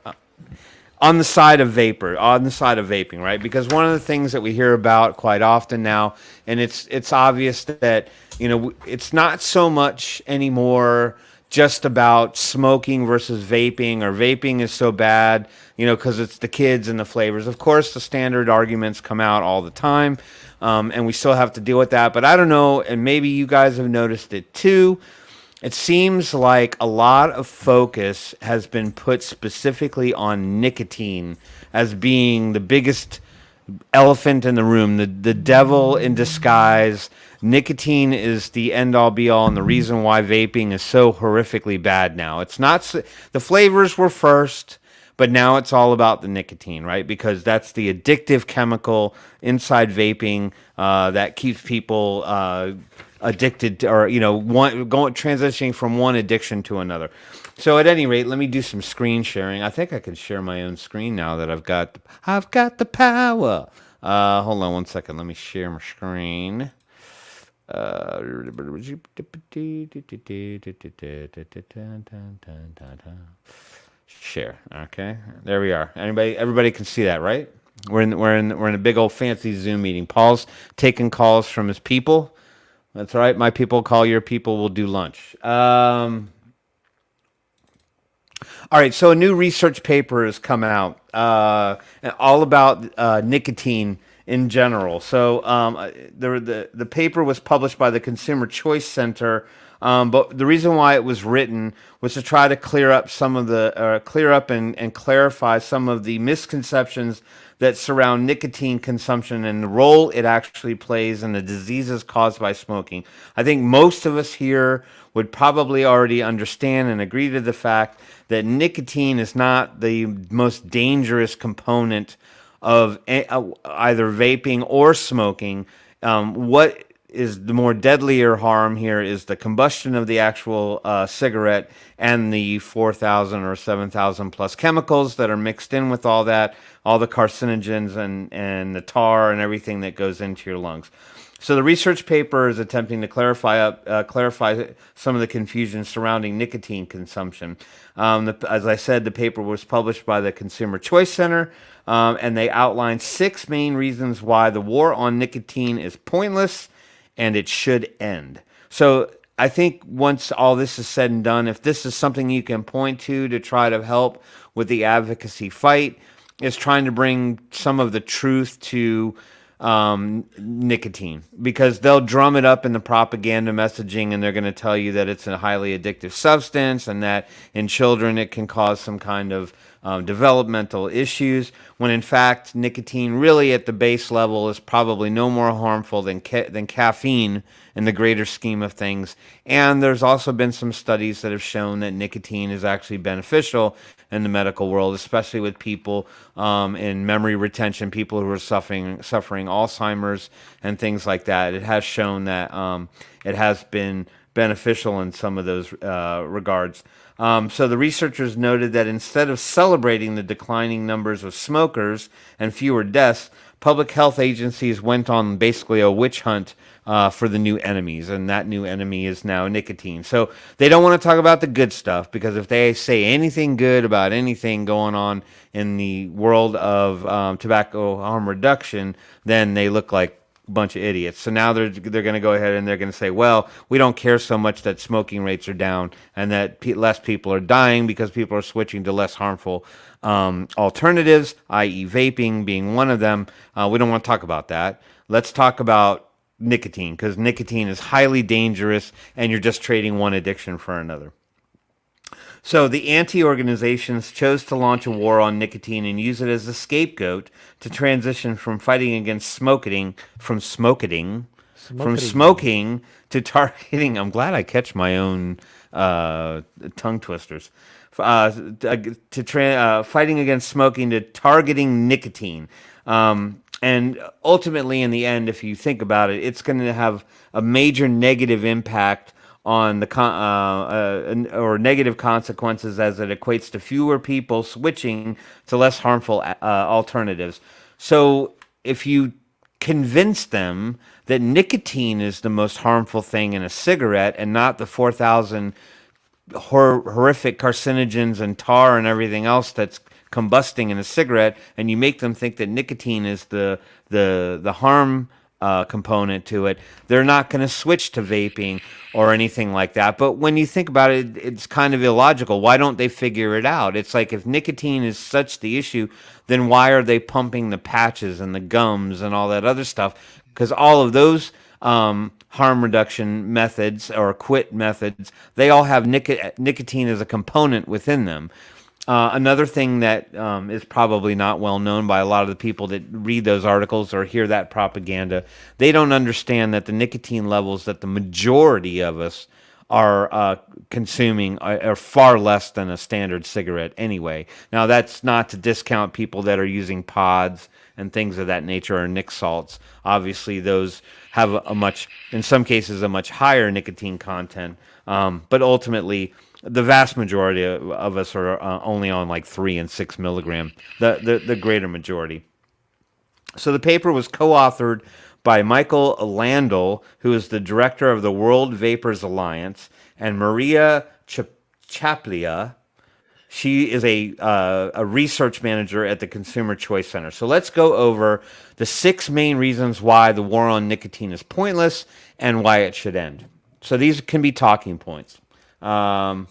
B: the side of vaping, right? Because one of the things that we hear about quite often now, and it's obvious that it's not so much anymore just about smoking versus vaping, or vaping is so bad, because it's the kids and the flavors. Of course, the standard arguments come out all the time, and we still have to deal with that. But I don't know, and maybe you guys have noticed it too. It seems like a lot of focus has been put specifically on nicotine as being the biggest elephant in the room, the devil in disguise. Nicotine is the end all be all and the reason why vaping is so horrifically bad now. It's not the flavors were first, but now it's all about the nicotine, right? Because that's the addictive chemical inside vaping that keeps people addicted, or transitioning from one addiction to another. So at any rate, let me do some screen sharing. I think I can share my own screen now that I've got the power. Hold on one second. Let me share my screen. Share. Okay, there we are. Everybody can see that, right? We're in a big old fancy Zoom meeting. Paul's taking calls from his people. That's right. My people call your people. We'll do lunch. All right. So a new research paper has come out all about nicotine in general. So the paper was published by the Consumer Choice Center, but the reason why it was written was to try to clear up and clarify some of the misconceptions that surround nicotine consumption and the role it actually plays in the diseases caused by smoking. I think most of us here would probably already understand and agree to the fact that nicotine is not the most dangerous component of either vaping or smoking. What is the more deadlier harm here is the combustion of the actual cigarette and the 4,000 or 7,000 plus chemicals that are mixed in with all that, all the carcinogens and the tar and everything that goes into your lungs. So the research paper is attempting to clarify some of the confusion surrounding nicotine consumption. As I said, the paper was published by the Consumer Choice Center, and they outlined 6 main reasons why the war on nicotine is pointless and it should end. So I think once all this is said and done, if this is something you can point to try to help with the advocacy fight, is trying to bring some of the truth to nicotine, because they'll drum it up in the propaganda messaging and they're going to tell you that it's a highly addictive substance and that in children it can cause some kind of developmental issues, when in fact nicotine really at the base level is probably no more harmful than caffeine in the greater scheme of things. And there's also been some studies that have shown that nicotine is actually beneficial in the medical world, especially with people in memory retention, people who are suffering Alzheimer's and things like that. It has shown that it has been beneficial in some of those regards. So the researchers noted that instead of celebrating the declining numbers of smokers and fewer deaths, public health agencies went on basically a witch hunt for the new enemies, and that new enemy is now nicotine. So they don't want to talk about the good stuff, because if they say anything good about anything going on in the world of tobacco harm reduction, then they look like bunch of idiots. So now they're going to go ahead and they're going to say, well, we don't care so much that smoking rates are down and that less people are dying because people are switching to less harmful alternatives, i.e. vaping being one of them. We don't want to talk about that. Let's talk about nicotine, because nicotine is highly dangerous and you're just trading one addiction for another. So the anti-organizations chose to launch a war on nicotine and use it as a scapegoat to transition from fighting against smoking to targeting. I'm glad I catch my own tongue twisters. Fighting against smoking to targeting nicotine. And ultimately, in the end, if you think about it, it's going to have a major negative impact on the or negative consequences as it equates to fewer people switching to less harmful alternatives. So if you convince them that nicotine is the most harmful thing in a cigarette and not the 4,000 horrific carcinogens and tar and everything else that's combusting in a cigarette, and you make them think that nicotine is the harm component to it, they're not going to switch to vaping or anything like that. But when you think about it, it's kind of illogical. Why don't they figure it out? It's like, if nicotine is such the issue, then why are they pumping the patches and the gums and all that other stuff? Because all of those harm reduction methods or quit methods, they all have nicotine as a component within them. Another thing that is probably not well known by a lot of the people that read those articles or hear that propaganda, they don't understand that the nicotine levels that the majority of us are consuming are far less than a standard cigarette anyway. Now, that's not to discount people that are using pods and things of that nature, or nic salts. Obviously, those have in some cases, a much higher nicotine content, but ultimately, the vast majority of us are only on like 3 and 6 milligram, the greater majority. So the paper was co-authored by Michael Landel, who is the director of the World Vapors Alliance, and Maria Chaplia. She is a research manager at the Consumer Choice Center. So let's go over the 6 main reasons why the war on nicotine is pointless and why it should end. So these can be talking points. So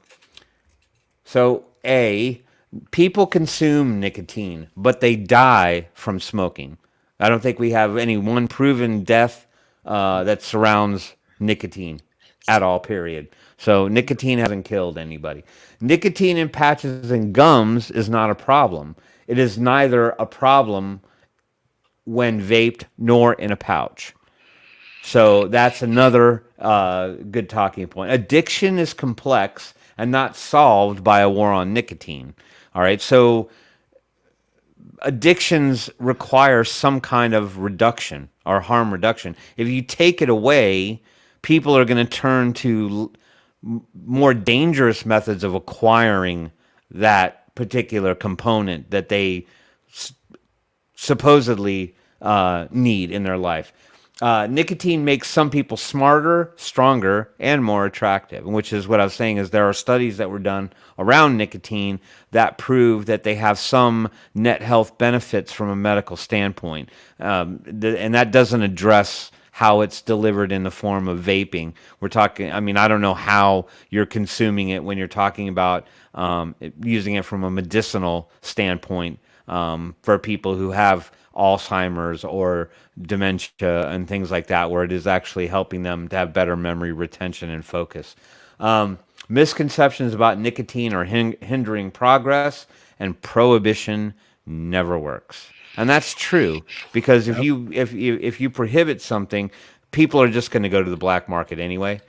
B: A, people consume nicotine, but they die from smoking. I don't think we have any one proven death that surrounds nicotine at all, period. So nicotine hasn't killed anybody. Nicotine in patches and gums is not a problem. It is neither a problem when vaped nor in a pouch. So that's another good talking point. Addiction is complex and not solved by a war on nicotine. All right, so addictions require some kind of reduction or harm reduction. If you take it away, people are going to turn to more dangerous methods of acquiring that particular component that they supposedly need in their life. Nicotine makes some people smarter, stronger, and more attractive, which is what I was saying, is there are studies that were done around nicotine that prove that they have some net health benefits from a medical standpoint. And that doesn't address how it's delivered in the form of vaping. We're talking, I mean, I don't know how you're consuming it when you're talking about using it from a medicinal standpoint for people who have Alzheimer's or dementia and things like that, where it is actually helping them to have better memory retention and focus. Misconceptions about nicotine are hindering progress, and prohibition never works. And that's true, because if you prohibit something, people are just going to go to the black market anyway.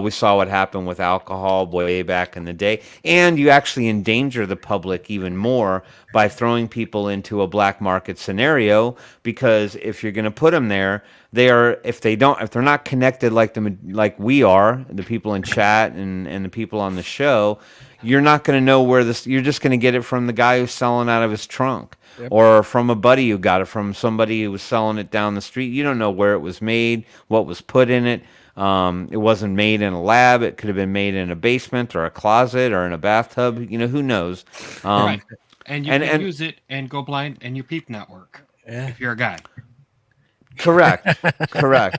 B: We saw what happened with alcohol way back in the day. And you actually endanger the public even more by throwing people into a black market scenario, because if you're going to put them there, if they're not connected like we are, the people in chat and the people on the show, you're not going to know you're just going to get it from the guy who's selling out of his trunk. Yep. Or from a buddy who got it from somebody who was selling it down the street. You don't know where it was made, what was put in it. It wasn't made in a lab. It could have been made in a basement or a closet or in a bathtub. You know, who knows?
C: Right. And you can use it and go blind and your peep not work if you're a guy.
B: Correct.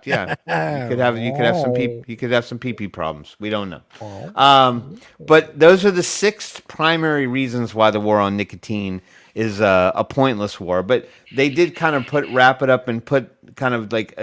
B: Yeah. You could have some pee-pee problems. We don't know. But those are the 6 primary reasons why the war on nicotine is a pointless war. But they did kind of wrap it up and put kind of like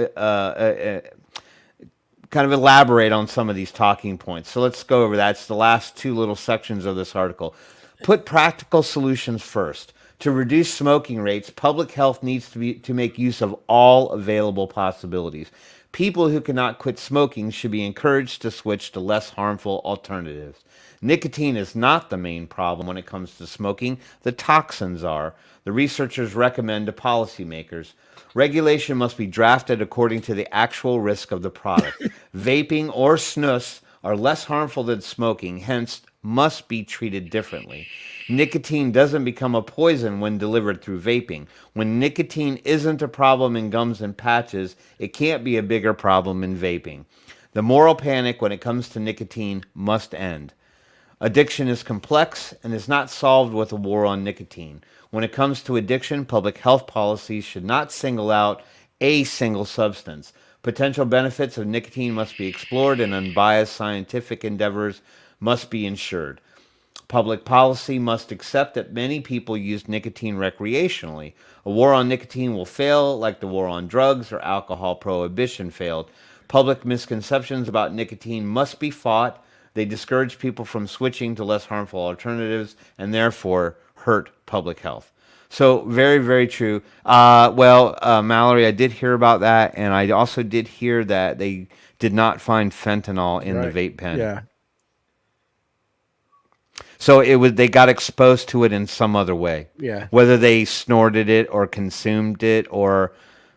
B: kind of elaborate on some of these talking points. So let's go over that. It's the last two little sections of this article. Put practical solutions first. To reduce smoking rates, public health needs to make use of all available possibilities. People who cannot quit smoking should be encouraged to switch to less harmful alternatives. Nicotine is not the main problem when it comes to smoking. The toxins are. The researchers recommend to policymakers. Regulation must be drafted according to the actual risk of the product. Vaping or snus are less harmful than smoking, hence must be treated differently. Nicotine doesn't become a poison when delivered through vaping. When nicotine isn't a problem in gums and patches, it can't be a bigger problem in vaping. The moral panic when it comes to nicotine must end. Addiction is complex and is not solved with a war on nicotine. When it comes to addiction, public health policies should not single out a single substance. Potential benefits of nicotine must be explored and unbiased scientific endeavors must be ensured. Public policy must accept that many people use nicotine recreationally. A war on nicotine will fail like the war on drugs or alcohol prohibition failed. Public misconceptions about nicotine must be fought. They discourage people from switching to less harmful alternatives and therefore hurt public health. So very, very true. Mallory, I did hear about that, and I also did hear that they did not find fentanyl in the vape pen.
A: Yeah.
B: So they got exposed to it in some other way.
A: Yeah.
B: Whether they snorted it or consumed it or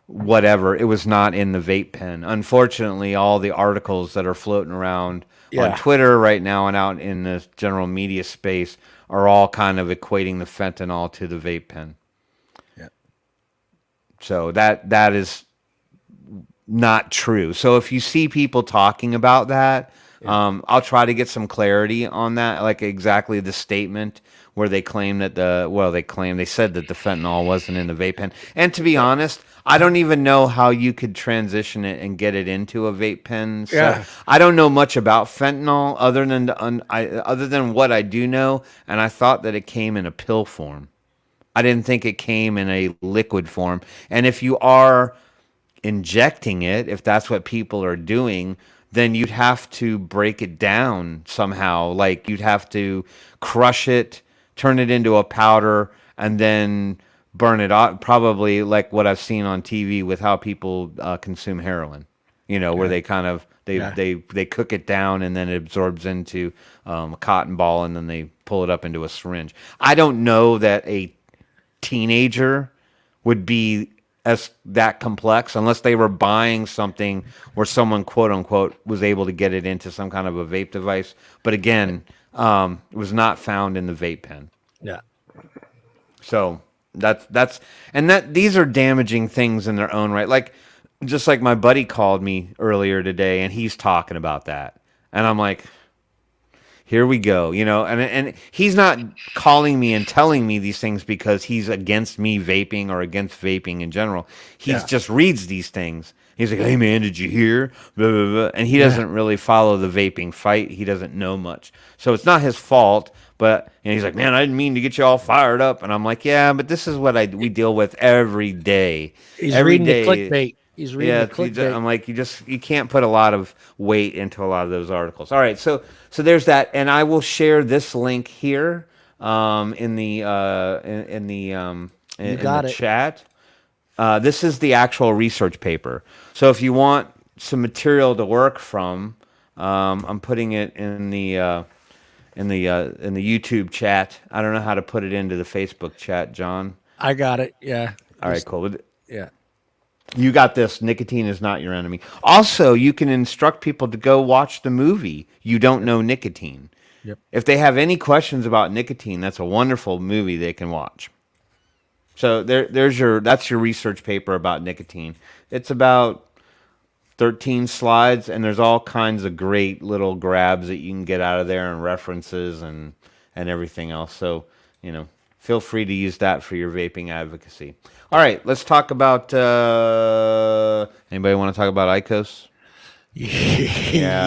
B: whatever, it was not in the vape pen. Unfortunately, all the articles that are floating around on Twitter right now and out in the general media space are all kind of equating the fentanyl to the vape pen.
A: Yeah.
B: So that is not true. So if you see people talking about that, I'll try to get some clarity on that, like exactly the statement where they claim that they said that the fentanyl wasn't in the vape pen. And to be honest, I don't even know how you could transition it and get it into a vape pen. So
A: Yeah.
B: I don't know much about fentanyl other than what I do know, and I thought that it came in a pill form. I didn't think it came in a liquid form. And if you are injecting it, if that's what people are doing, then you'd have to break it down somehow. Like you'd have to crush it, turn it into a powder, and then burn it out. Probably like what I've seen on TV with how people consume heroin. Where they kind of they cook it down and then it absorbs into a cotton ball and then they pull it up into a syringe. I don't know that a teenager would be as that complex unless they were buying something where someone quote unquote was able to get it into some kind of a vape device. But again, it was not found in the vape pen.
A: Yeah.
B: So these are damaging things in their own right. Like just like my buddy called me earlier today and he's talking about that. And I'm like, here we go, and he's not calling me and telling me these things because he's against me vaping or against vaping in general. He just reads these things. He's like, hey, man, did you hear? Blah, blah, blah. And he doesn't really follow the vaping fight. He doesn't know much. So it's not his fault. But he's like, man, I didn't mean to get you all fired up. And I'm like, yeah, but this is what we deal with every day.
A: He's
B: every
A: reading
B: day.
A: the clickbait. He's reading the clickbait.
B: I'm like, you can't put a lot of weight into a lot of those articles. All right, so there's that, and I will share this link here in the chat. This is the actual research paper. So if you want some material to work from, I'm putting it in the YouTube chat. I don't know how to put it into the Facebook chat, John.
A: I got it. Yeah.
B: All right, cool.
A: Yeah.
B: You got this. Nicotine is not your enemy. Also, you can instruct people to go watch the movie You Don't Know Nicotine.
A: Yep.
B: If they have any questions about nicotine, that's a wonderful movie they can watch. So that's your research paper about nicotine. It's about 13 slides, and there's all kinds of great little grabs that you can get out of there and references and everything else. So, feel free to use that for your vaping advocacy. All right, let's talk about. Anybody want to talk about IQOS?
A: Yeah.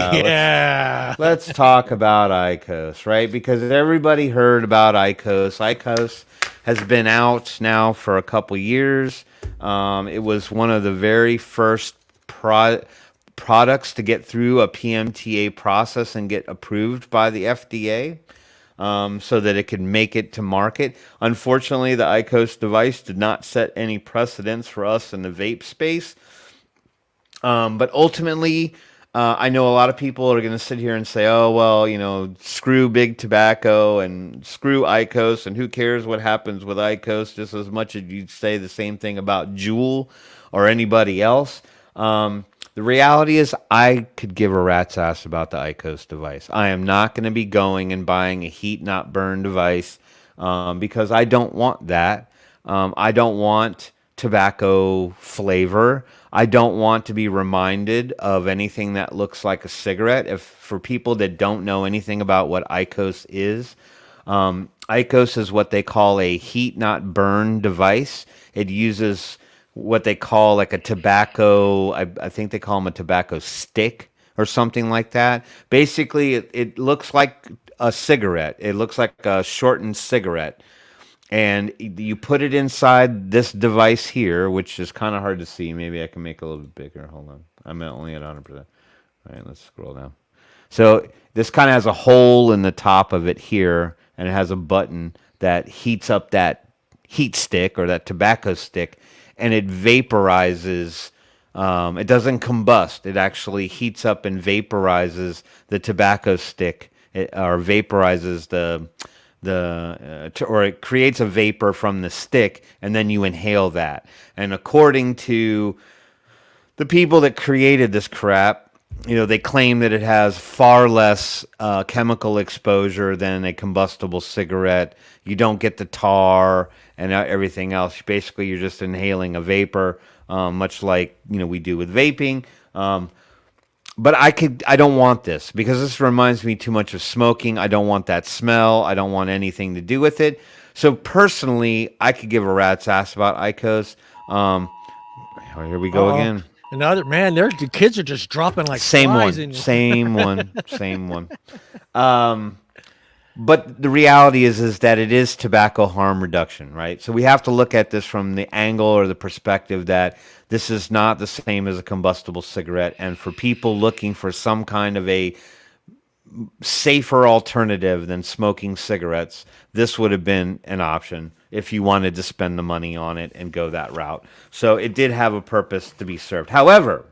B: Let's talk about IQOS, right? Because everybody heard about IQOS. IQOS has been out now for a couple years. It was one of the very first products to get through a PMTA process and get approved by the FDA, so that it could make it to market. Unfortunately, the IQOS device did not set any precedents for us in the vape space. But ultimately, I know a lot of people are going to sit here and say, oh, well, screw big tobacco and screw IQOS, and who cares what happens with IQOS, just as much as you'd say the same thing about Juul or anybody else. The reality is I could give a rat's ass about the IQOS device. I am not going to be going and buying a heat not burn device, because I don't want that. I don't want tobacco flavor. I don't want to be reminded of anything that looks like a cigarette. If for people that don't know anything about what IQOS is, IQOS is what they call a heat not burn device. It uses what they call like a tobacco, I think they call them a tobacco stick or something like that. Basically, it looks like a cigarette. It looks like a shortened cigarette. And you put it inside this device here, which is kind of hard to see. Maybe I can make it a little bit bigger. Hold on. I'm only at 100%. All right, let's scroll down. So this kind of has a hole in the top of it here, and it has a button that heats up that heat stick or that tobacco stick, and it vaporizes. It doesn't combust. It actually heats up and vaporizes the tobacco stick, or vaporizes or it creates a vapor from the stick, and then you inhale that. And according to the people that created this crap, they claim that it has far less chemical exposure than a combustible cigarette. You don't get the tar and everything else. Basically, you're just inhaling a vapor, much like we do with vaping. But I don't want this, because this reminds me too much of smoking. I don't want that smell. I don't want anything to do with it. So personally, I could give a rat's ass about IQOS. Here we go again.
A: Another man, the kids are just dropping like
B: same
A: flies
B: one,
A: in
B: same one, same one. But the reality is that it is tobacco harm reduction, right? So we have to look at this from the angle or the perspective that this is not the same as a combustible cigarette. And for people looking for some kind of a safer alternative than smoking cigarettes, this would have been an option if you wanted to spend the money on it and go that route. So it did have a purpose to be served. However,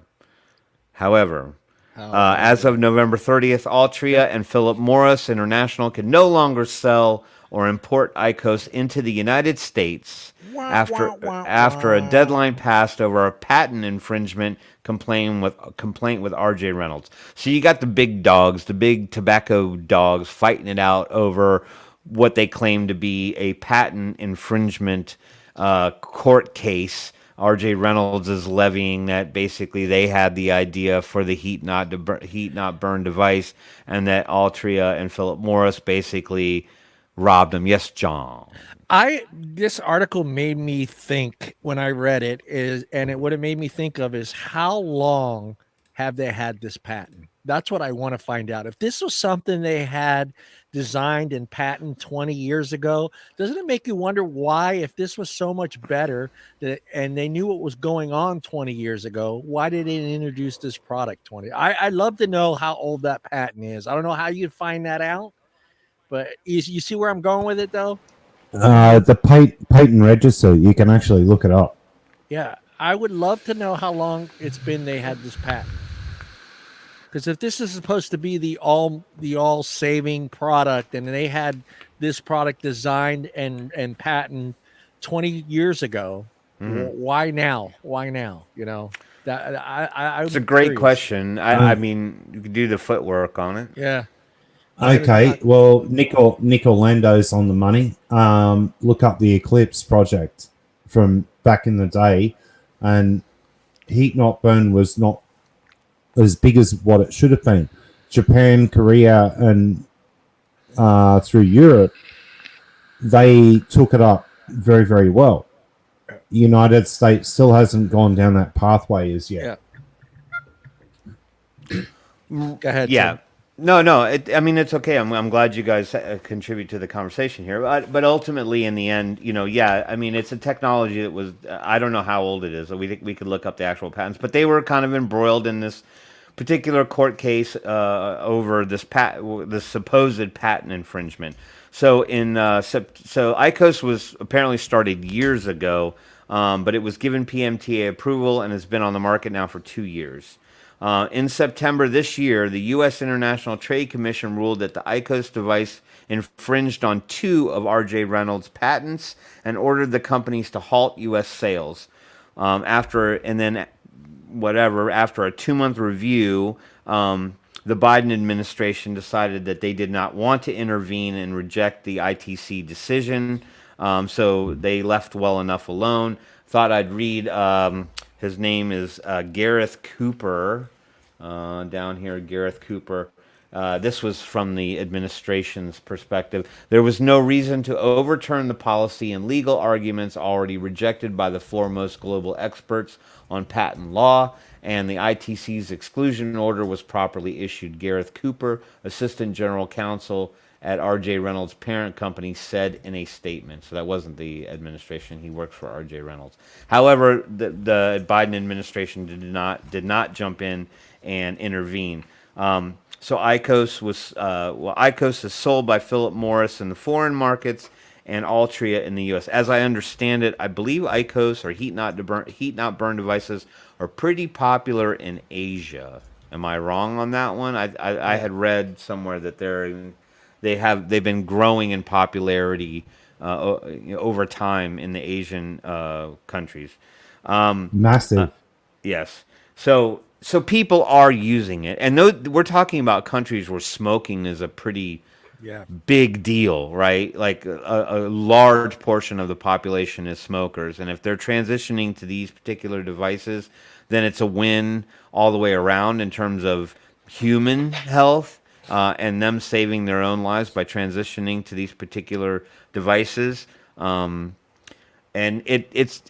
B: as of November 30th, Altria and Philip Morris International can no longer sell or import IQOS into the United States after a deadline passed over a patent infringement complaint with R.J. Reynolds. So you got the big dogs, the big tobacco dogs, fighting it out over what they claim to be a patent infringement court case. R.J. Reynolds is levying that basically they had the idea for the heat not burn device, and that Altria and Philip Morris basically robbed them. Yes, John.
A: This article made me think when I read it what it made me think of is how long have they had this patent? That's what I want to find out. If this was something they had designed and patent 20 years ago, doesn't it make you wonder why, if this was so much better and they knew what was going on 20 years ago, why did they introduce this product 20? I'd love to know how old that patent is. I don't know how you'd find that out, but you see where I'm going with it, though?
D: The patent register, you can actually look it up.
A: Yeah, I would love to know how long it's been they had this patent. Because if this is supposed to be the all saving product, and they had this product designed and patented 20 years ago, why now? Why now? That
B: it's a great question. I mean, you could do the footwork on it.
A: Yeah.
D: Okay, well, Nick Orlando's on the money. Look up the Eclipse project from back in the day, and heat not burn was not as big as what it should have been. Japan, Korea, and through Europe, they took it up very, very well. United States still hasn't gone down that pathway as yet.
A: Yeah. Go ahead.
B: Yeah.
A: Tim.
B: No. I mean, it's okay. I'm glad you guys contribute to the conversation here. But ultimately, in the end, I mean, it's a technology that was, I don't know how old it is. We could look up the actual patents, but they were kind of embroiled in this particular court case over this supposed patent infringement. So so IQOS was apparently started years ago, but it was given PMTA approval and has been on the market now for 2 years. In September this year, the U.S. International Trade Commission ruled that the IQOS device infringed on 2 of R.J. Reynolds' patents and ordered the companies to halt U.S. sales. After a 2-month review, the Biden administration decided that they did not want to intervene and reject the ITC decision, so they left well enough alone. Thought I'd read. His name is Gareth Cooper. Down here, Gareth Cooper. This was from the administration's perspective. There was no reason to overturn the policy and legal arguments already rejected by the foremost global experts on patent law, and the ITC's exclusion order was properly issued. Gareth Cooper, Assistant General Counsel at R.J. Reynolds' parent company, said in a statement. So that wasn't the administration. He works for R.J. Reynolds. However, the Biden administration did not jump in and intervene. So IQOS is sold by Philip Morris in the foreign markets and Altria in the U.S. As I understand it, I believe IQOS or heat not burn devices are pretty popular in Asia. Am I wrong on that one? I had read somewhere that they've been growing in popularity over time in the Asian countries.
D: Massive.
B: Yes. So people are using it, and we're talking about countries where smoking is a pretty big deal, right? Like a large portion of the population is smokers, and if they're transitioning to these particular devices, then it's a win all the way around in terms of human health and them saving their own lives by transitioning to these particular devices. And it's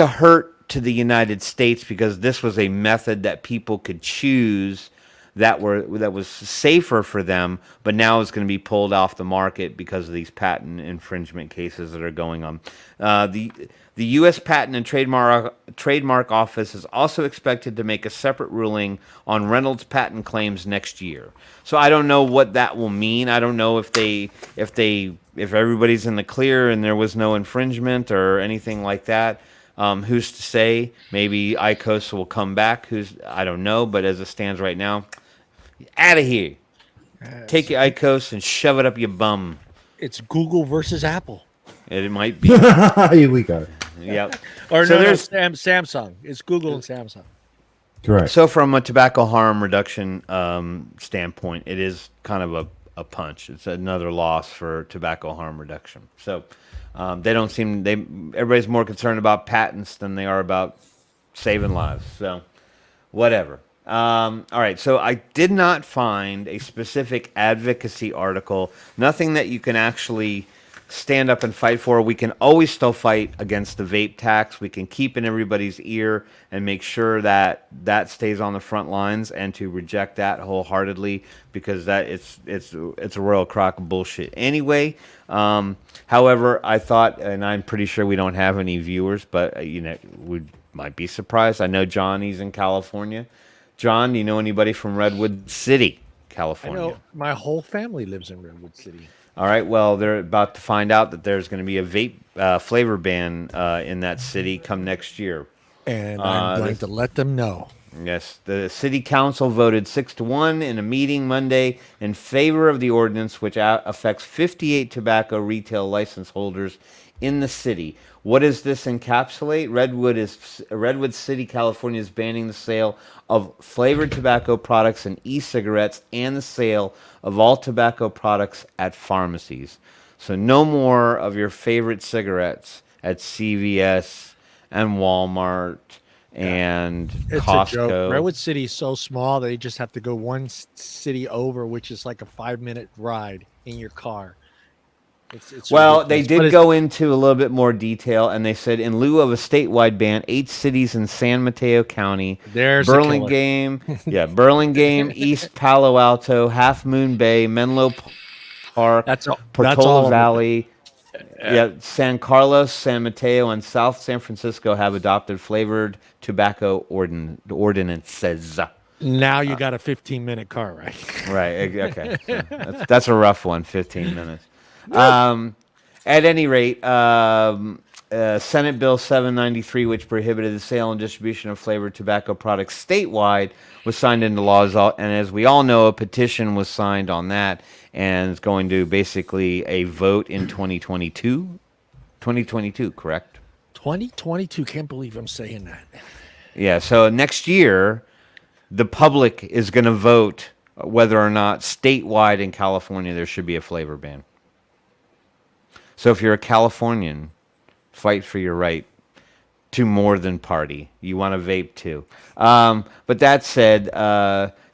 B: a hurt to the United States because this was a method that people could choose that was safer for them, but now it's going to be pulled off the market because of these patent infringement cases that are going on. The U.S. Patent and Trademark Office is also expected to make a separate ruling on Reynolds patent claims next year. So I don't know what that will mean. I don't know if everybody's in the clear and there was no infringement or anything like that. Who's to say? Maybe IQOS will come back. I don't know. But as it stands right now, out of here. Take your IQOS and shove it up your bum.
A: It's Google versus Apple.
B: It might be.
D: Here we go.
B: Yep.
A: Or
B: So
A: no,
B: there's-
A: Samsung. It's Google and Samsung.
D: Correct.
B: So from a tobacco harm reduction standpoint, it is kind of a punch. It's another loss for tobacco harm reduction. So everybody's more concerned about patents than they are about saving lives. So whatever. All right. So I did not find a specific advocacy article. Nothing that you can actually stand up and fight for. We can always still fight against the vape tax. We can keep in everybody's ear and make sure that stays on the front lines, and to reject that wholeheartedly because it's a royal crock of bullshit anyway. However, I thought, and I'm pretty sure we don't have any viewers, but we might be surprised. I know John, he's in California. John, do you know anybody from Redwood City, California?
A: I know my whole family lives in Redwood City.
B: All right. Well, they're about to find out that there's going to be a vape flavor ban in that city come next year.
A: And I'm going to let them know.
B: Yes. The city council voted 6-1 in a meeting Monday in favor of the ordinance, which affects 58 tobacco retail license holders in the city. What does this encapsulate? Redwood City, California is banning the sale of flavored tobacco products and e-cigarettes and the sale of all tobacco products at pharmacies. So no more of your favorite cigarettes at CVS and Walmart and
A: It's
B: Costco.
A: a joke. Redwood City is so small they just have to go one city over, which is like a 5-minute ride in your car. It's
B: Well,
A: ridiculous.
B: they
A: But
B: did go into a little bit more detail, and they said in lieu of a statewide ban, 8 cities in San Mateo County,
A: There's a killer.
B: Burlingame, East Palo Alto, Half Moon Bay, Menlo Park,
A: That's all
B: Portola
A: of it.
B: Valley, San Carlos, San Mateo, and South San Francisco have adopted flavored tobacco ordinances.
A: Now you got a 15-minute car ride.
B: Right. Okay. So that's a rough one. 15 minutes. At any rate, Senate Bill 793, which prohibited the sale and distribution of flavored tobacco products statewide, was signed into law. And as we all know, a petition was signed on that, and it's going to basically a vote in 2022. 2022, correct?
A: 2022. Can't believe I'm saying that.
B: Yeah. So next year, the public is going to vote whether or not statewide in California there should be a flavor ban. So if you're a Californian, fight for your right to more than party. You want to vape too. But that said,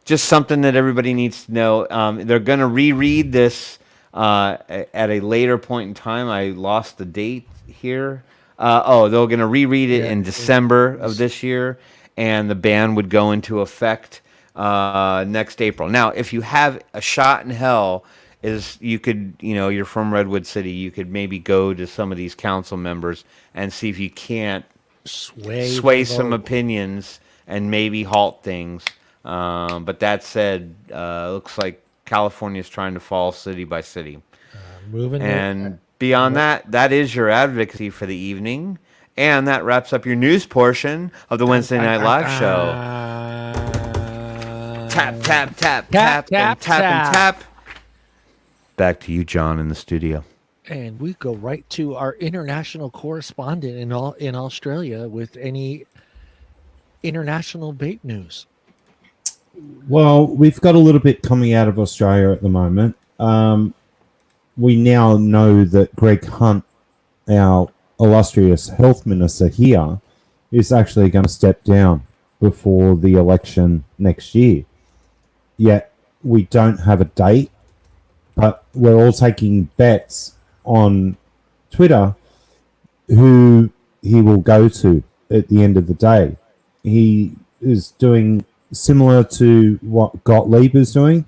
B: just something that everybody needs to know. They're going to reread this at a later point in time. I lost the date here. They're going to reread it in December of this year, and the ban would go into effect next April. Now, if you have a shot in hell, you could, you're from Redwood City, you could maybe go to some of these council members and see if you can't sway some opinions and maybe halt things. But that said, looks like California's trying to fall city by city. And beyond that is your advocacy for the evening. And that wraps up your news portion of the Wednesday Night Live show. Tap, tap, tap, tap, tap, tap, and tap. Back to you, John, in the studio.
A: And we go right to our international correspondent in Australia with any international vape news.
D: Well, we've got a little bit coming out of Australia at the moment. We now know that Greg Hunt, our illustrious health minister here, is actually going to step down before the election next year. Yet we don't have a date, but we're all taking bets on Twitter who he will go to at the end of the day. He is doing similar to what Gottlieb is doing,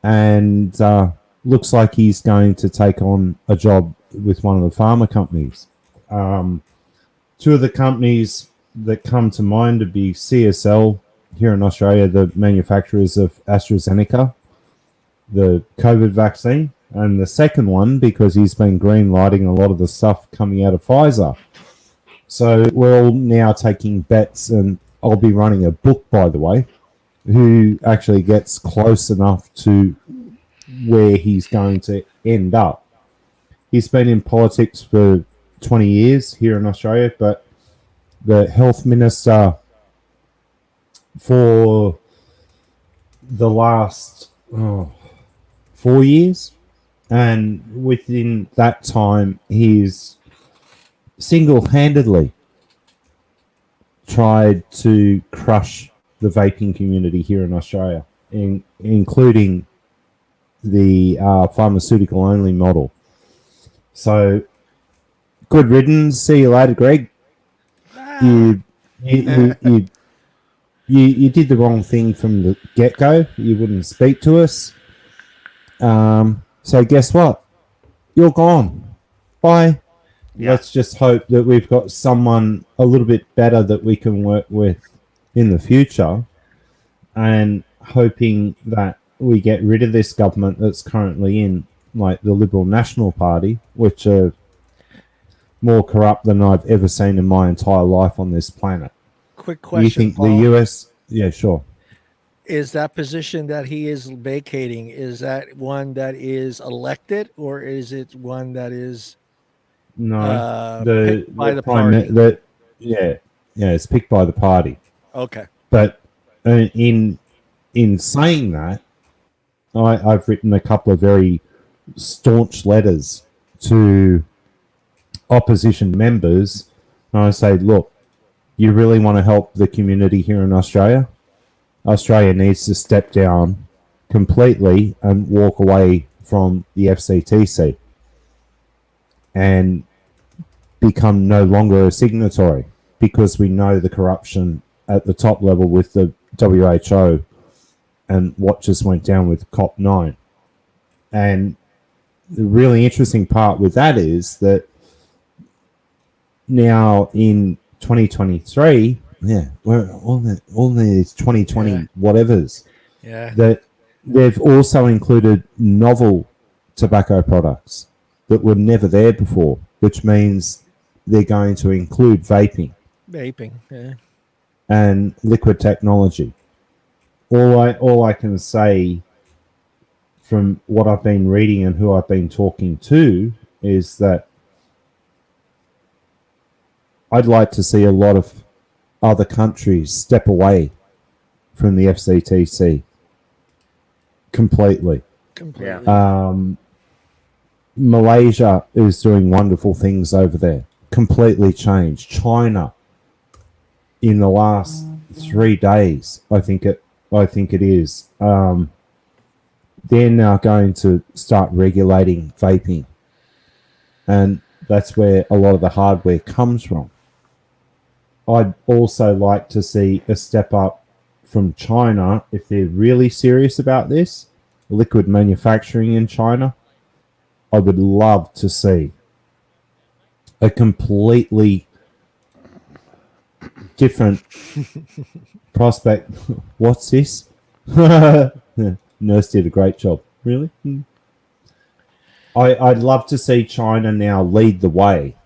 D: and looks like he's going to take on a job with one of the pharma companies. Two of the companies that come to mind would be CSL here in Australia, the manufacturers of AstraZeneca, the COVID vaccine, and the second one, because he's been green lighting a lot of the stuff coming out of Pfizer. So we're all now taking bets, and I'll be running a book, by the way, who actually gets close enough to where he's going to end up. He's been in politics for 20 years here in Australia, but the health minister for the last 4 years, and within that time he's single-handedly tried to crush the vaping community here in Australia, including the pharmaceutical only model. So good riddance. See you later, Greg. You did the wrong thing from the get-go. You wouldn't speak to us. So guess what? You're gone. Bye. Yeah. Let's just hope that we've got someone a little bit better that we can work with in the future, and hoping that we get rid of this government that's currently in, like the Liberal National Party, which are more corrupt than I've ever seen in my entire life on this planet.
A: Quick question,
D: you think
A: Paul,
D: the US... Yeah, sure.
A: Is that position that he is vacating, is that one that is elected, or is it one that is picked by the party? It's picked by the party. Okay.
D: But in saying that, I've written a couple of very staunch letters to opposition members, and I say, look, you really want to help the community here in Australia? Australia needs to step down completely and walk away from the FCTC and become no longer a signatory, because we know the corruption at the top level with the WHO and what just went down with COP9. And the really interesting part with that is that now in 2023, yeah, we're all these 2020
A: Yeah.
D: whatevers
A: Yeah.
D: that they've also included novel tobacco products that were never there before, which means they're going to include vaping
A: Vaping. Yeah.
D: and liquid technology. All I can say from what I've been reading and who I've been talking to is that I'd like to see a lot of other countries step away from the FCTC completely.
A: Completely.
D: Malaysia is doing wonderful things over there. Completely changed. China in the last 3 days, I think it is. They're now going to start regulating vaping, and that's where a lot of the hardware comes from. I'd also like to see a step up from China if they're really serious about this. Liquid manufacturing in China. I would love to see a completely different prospect. What's this? Nurse did a great job. Really? I'd love to see China now lead the way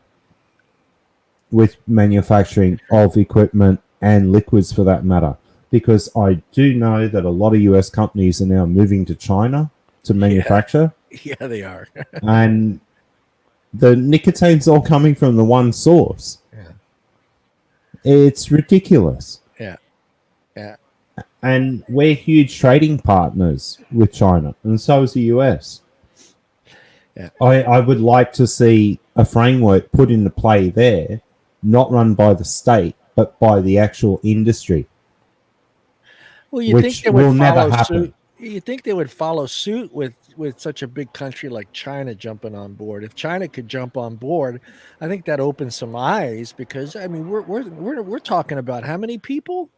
D: with manufacturing of equipment and liquids for that matter. Because I do know that a lot of US companies are now moving to China to manufacture.
A: Yeah, they are.
D: And the nicotine's all coming from the one source.
A: Yeah.
D: It's ridiculous.
A: Yeah. Yeah.
D: And we're huge trading partners with China, and so is the US.
A: Yeah.
D: I would like to see a framework put into play there, not run by the state, but by the actual industry.
A: Well, you think
D: Which
A: they would
D: will never
A: follow
D: happen.
A: suit? You think they would follow suit with such a big country like China jumping on board? If China could jump on board, I think that opens some eyes because I mean we're talking about how many people?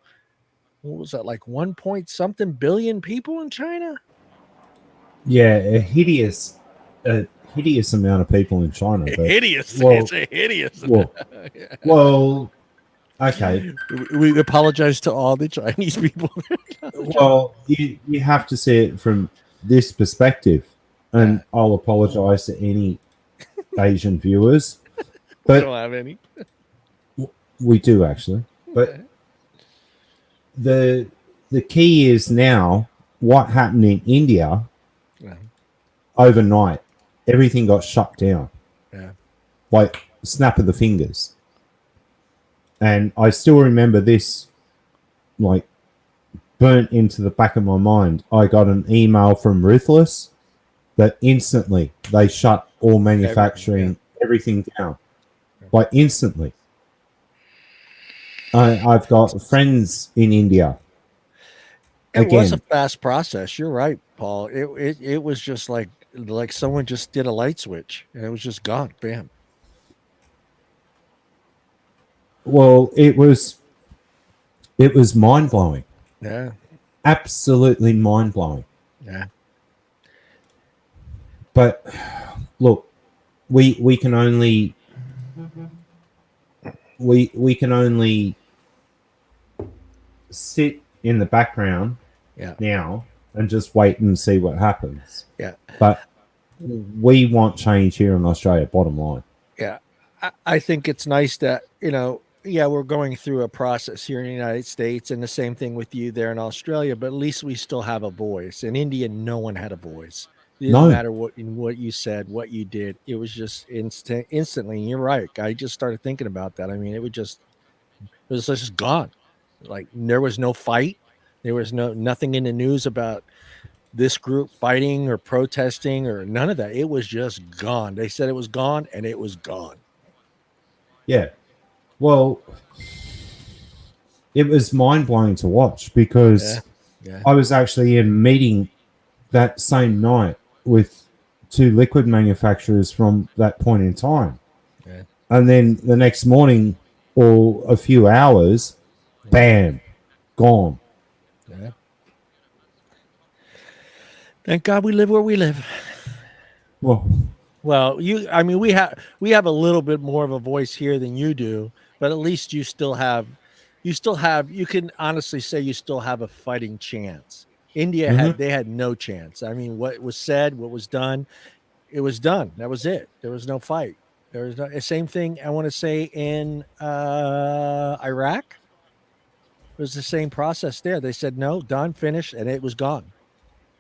A: What was that, like 1 point something billion people in China?
D: Yeah, a hideous amount of people in China. But,
A: Hideous.
D: well,
A: It's a hideous.
D: well, okay.
A: We apologize to all the Chinese people.
D: Well, you have to see it from this perspective, and I'll apologize to any Asian viewers,
A: We
D: but
A: don't have any.
D: we do actually. But the key is now what happened in India
A: Yeah.
D: overnight. Everything got shut down,
A: Yeah.
D: like snap of the fingers. And I still remember this, like, burnt into the back of my mind. I got an email from Ruthless that instantly they shut all manufacturing, everything down. Like, instantly. I've got friends in India.
A: It was a
D: Again,
A: fast process. You're right, Paul. It was just like someone just did a light switch and it was just gone. Bam.
D: well, it was mind blowing.
A: Yeah.
D: Absolutely mind blowing.
A: Yeah.
D: But look, we can only we can only sit in the background now and just wait and see what happens.
A: Yeah.
D: But we want change here in Australia, bottom line.
A: Yeah. I think it's nice that, we're going through a process here in the United States and the same thing with you there in Australia, but at least we still have a voice. In India, no one had a voice. It didn't matter what you said, what you did. It was just instantly. And you're right. I just started thinking about that. I mean, it was just gone. Like there was no fight. There was nothing in the news about this group fighting or protesting or none of that. It was just gone. They said it was gone and it was gone.
D: Yeah. Well, it was mind blowing to watch because I was actually in a meeting that same night with 2 liquid manufacturers from that point in time.
A: Yeah.
D: And then the next morning or a few hours, bam, gone.
A: Yeah. Thank God we live where we live. Well, we have a little bit more of a voice here than you do, but at least you still have you still have, you can honestly say you still have a fighting chance. India they had no chance. I mean, what was said, what was done, it was done. That was it. There was no fight. There was no same thing. I want to say in Iraq, it was the same process there. They said no, done, finished, and it was gone.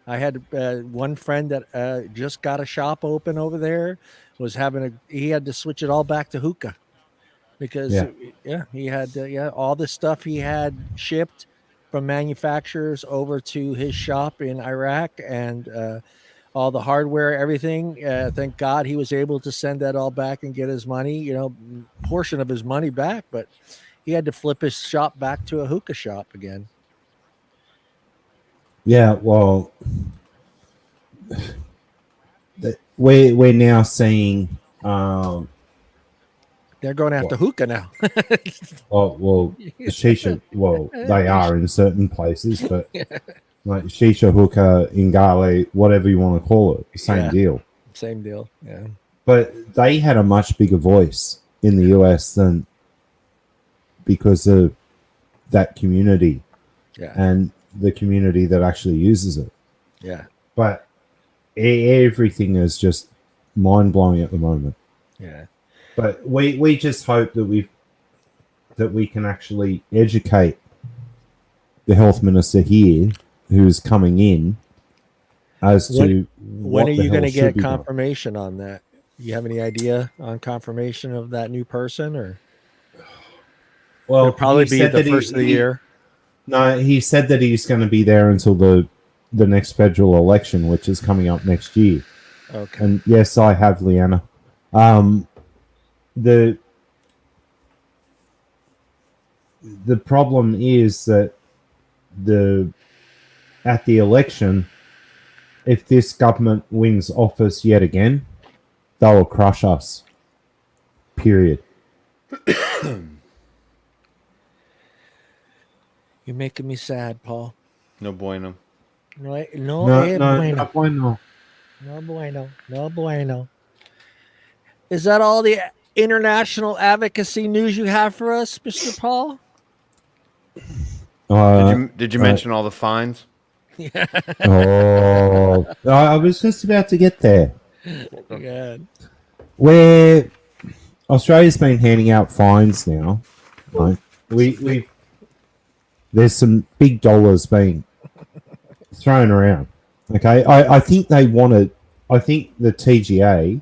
A: I had one friend that just got a shop open over there. Was having he had to switch it all back to hookah because he had all the stuff he had shipped from manufacturers over to his shop in Iraq and all the hardware, everything. Thank God he was able to send that all back and get his money, portion of his money back, but he had to flip his shop back to a hookah shop again.
D: Yeah, well, we're now seeing.
A: They're going after hookah now.
D: Well, shisha. Well, they are in certain places, but like shisha, hookah, ingale, whatever you want to call it, same deal.
A: Same deal. Yeah.
D: But they had a much bigger voice in the US than because of that community and the community that actually uses it.
A: Yeah.
D: But everything is just mind blowing at the moment.
A: Yeah.
D: But we just hope that we can actually educate the health minister here who's coming in as to
A: when are you going to get confirmation on that? You have any idea on confirmation of that new person, or?
D: Well,
A: it'll probably be the first of the year.
D: No, he said that he's going to be there until the next federal election, which is coming up next year.
A: Okay.
D: And yes, I have, Leanna. The problem is that at the election, if this government wins office yet again, they will crush us. Period.
A: You're making me sad, Paul.
B: No bueno.
A: No bueno. Is that all the international advocacy news you have for us, Mr. Paul?
B: Did you mention all the fines?
D: Oh, I was just about to get there.
A: God.
D: Where Australia's been handing out fines now, right? There's some big dollars being thrown around. Okay, I think they wanted. I think the TGA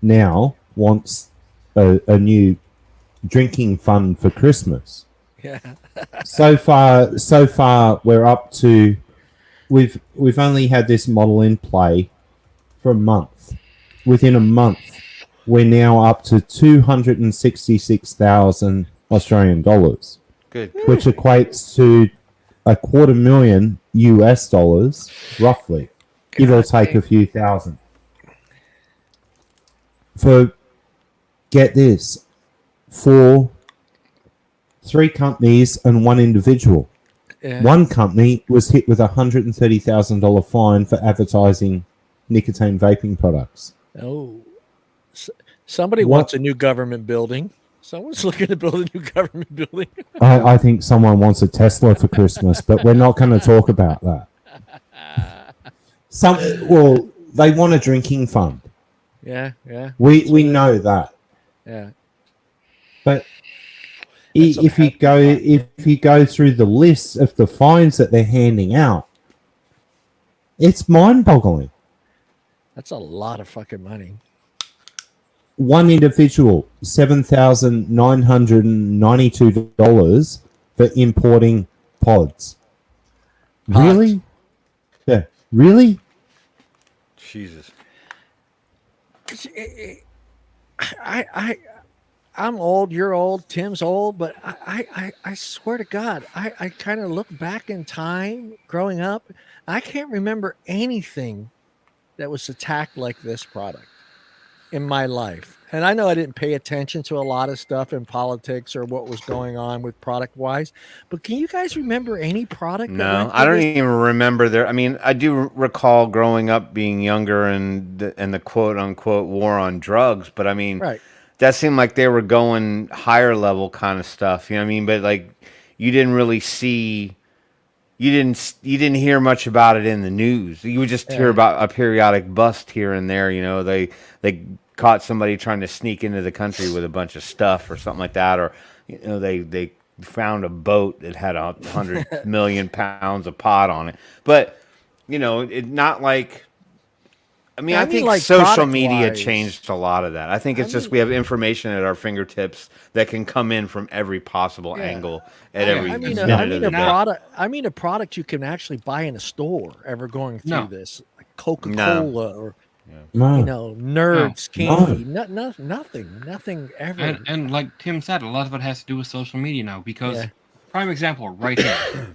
D: now wants a new drinking fund for Christmas.
A: Yeah.
D: So far, we're up to. We've only had this model in play for a month. Within a month, we're now up to 266,000 Australian dollars.
B: Good.
D: Which equates to $250,000 US, roughly. Give or take a few thousand. Get this, for 3 companies and 1 individual.
A: Yeah.
D: One company was hit with $130,000 fine for advertising nicotine vaping products.
A: Oh, somebody wants a new government building. Someone's looking to build a new government building.
D: I think someone wants a Tesla for Christmas, but we're not going to talk about that. They want a drinking fund.
A: Yeah.
D: We know that.
A: Yeah.
D: But if you go through the list of the fines that they're handing out, it's mind-boggling.
A: That's a lot of fucking money.
D: One individual, $7,992 for importing pods. Really? Yeah. Really?
B: Jesus.
A: I'm old, you're old, Tim's old, but I swear to God, I kind of look back in time growing up. I can't remember anything that was attacked like this product in my life. And I know I didn't pay attention to a lot of stuff in politics or what was going on with product wise, but can you guys remember any product?
B: No, I don't even remember there. I mean, I do recall growing up being younger and the quote unquote war on drugs, but I mean,
A: right.
B: That seemed like they were going higher level kind of stuff. You know what I mean? But like, you didn't really see. You didn't hear much about it in the news. You would just hear about a periodic bust here and there. You know, they caught somebody trying to sneak into the country with a bunch of stuff or something like that, or you know, they found a boat that had 100 million pounds of pot on it. But you know, it not like. I mean, I think
A: like
B: social media
A: product-wise.
B: changed a lot of that. I think it's just we have information at our fingertips that can come in from every possible angle at every
A: I mean,
B: minute of the day.
A: I mean a product you can actually buy in a store. Ever going through
C: No.
A: this, like Coca-Cola or
D: No.
A: you know, Nerds candy, nothing ever.
C: And like Tim said, a lot of it has to do with social media now. Because prime example, right here,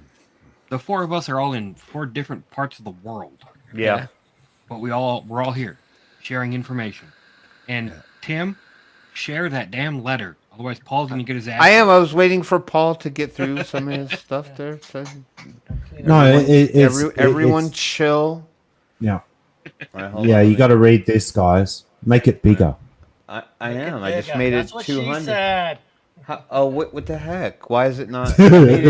C: the four of us are all in 4 different parts of the world.
B: Yeah.
C: But we're all here, sharing information. And Tim, share that damn letter. Otherwise, Paul's gonna get his ass.
B: I was waiting for Paul to get through some of his stuff there. So
D: No,
B: everyone
D: it's,
B: chill.
D: yeah.
B: All right, hold
D: Yeah,
B: on.
D: you got to read this, guys. Make it bigger.
B: I am. I just made it 200.
A: said.
B: Oh, what the heck? Why is it not? I made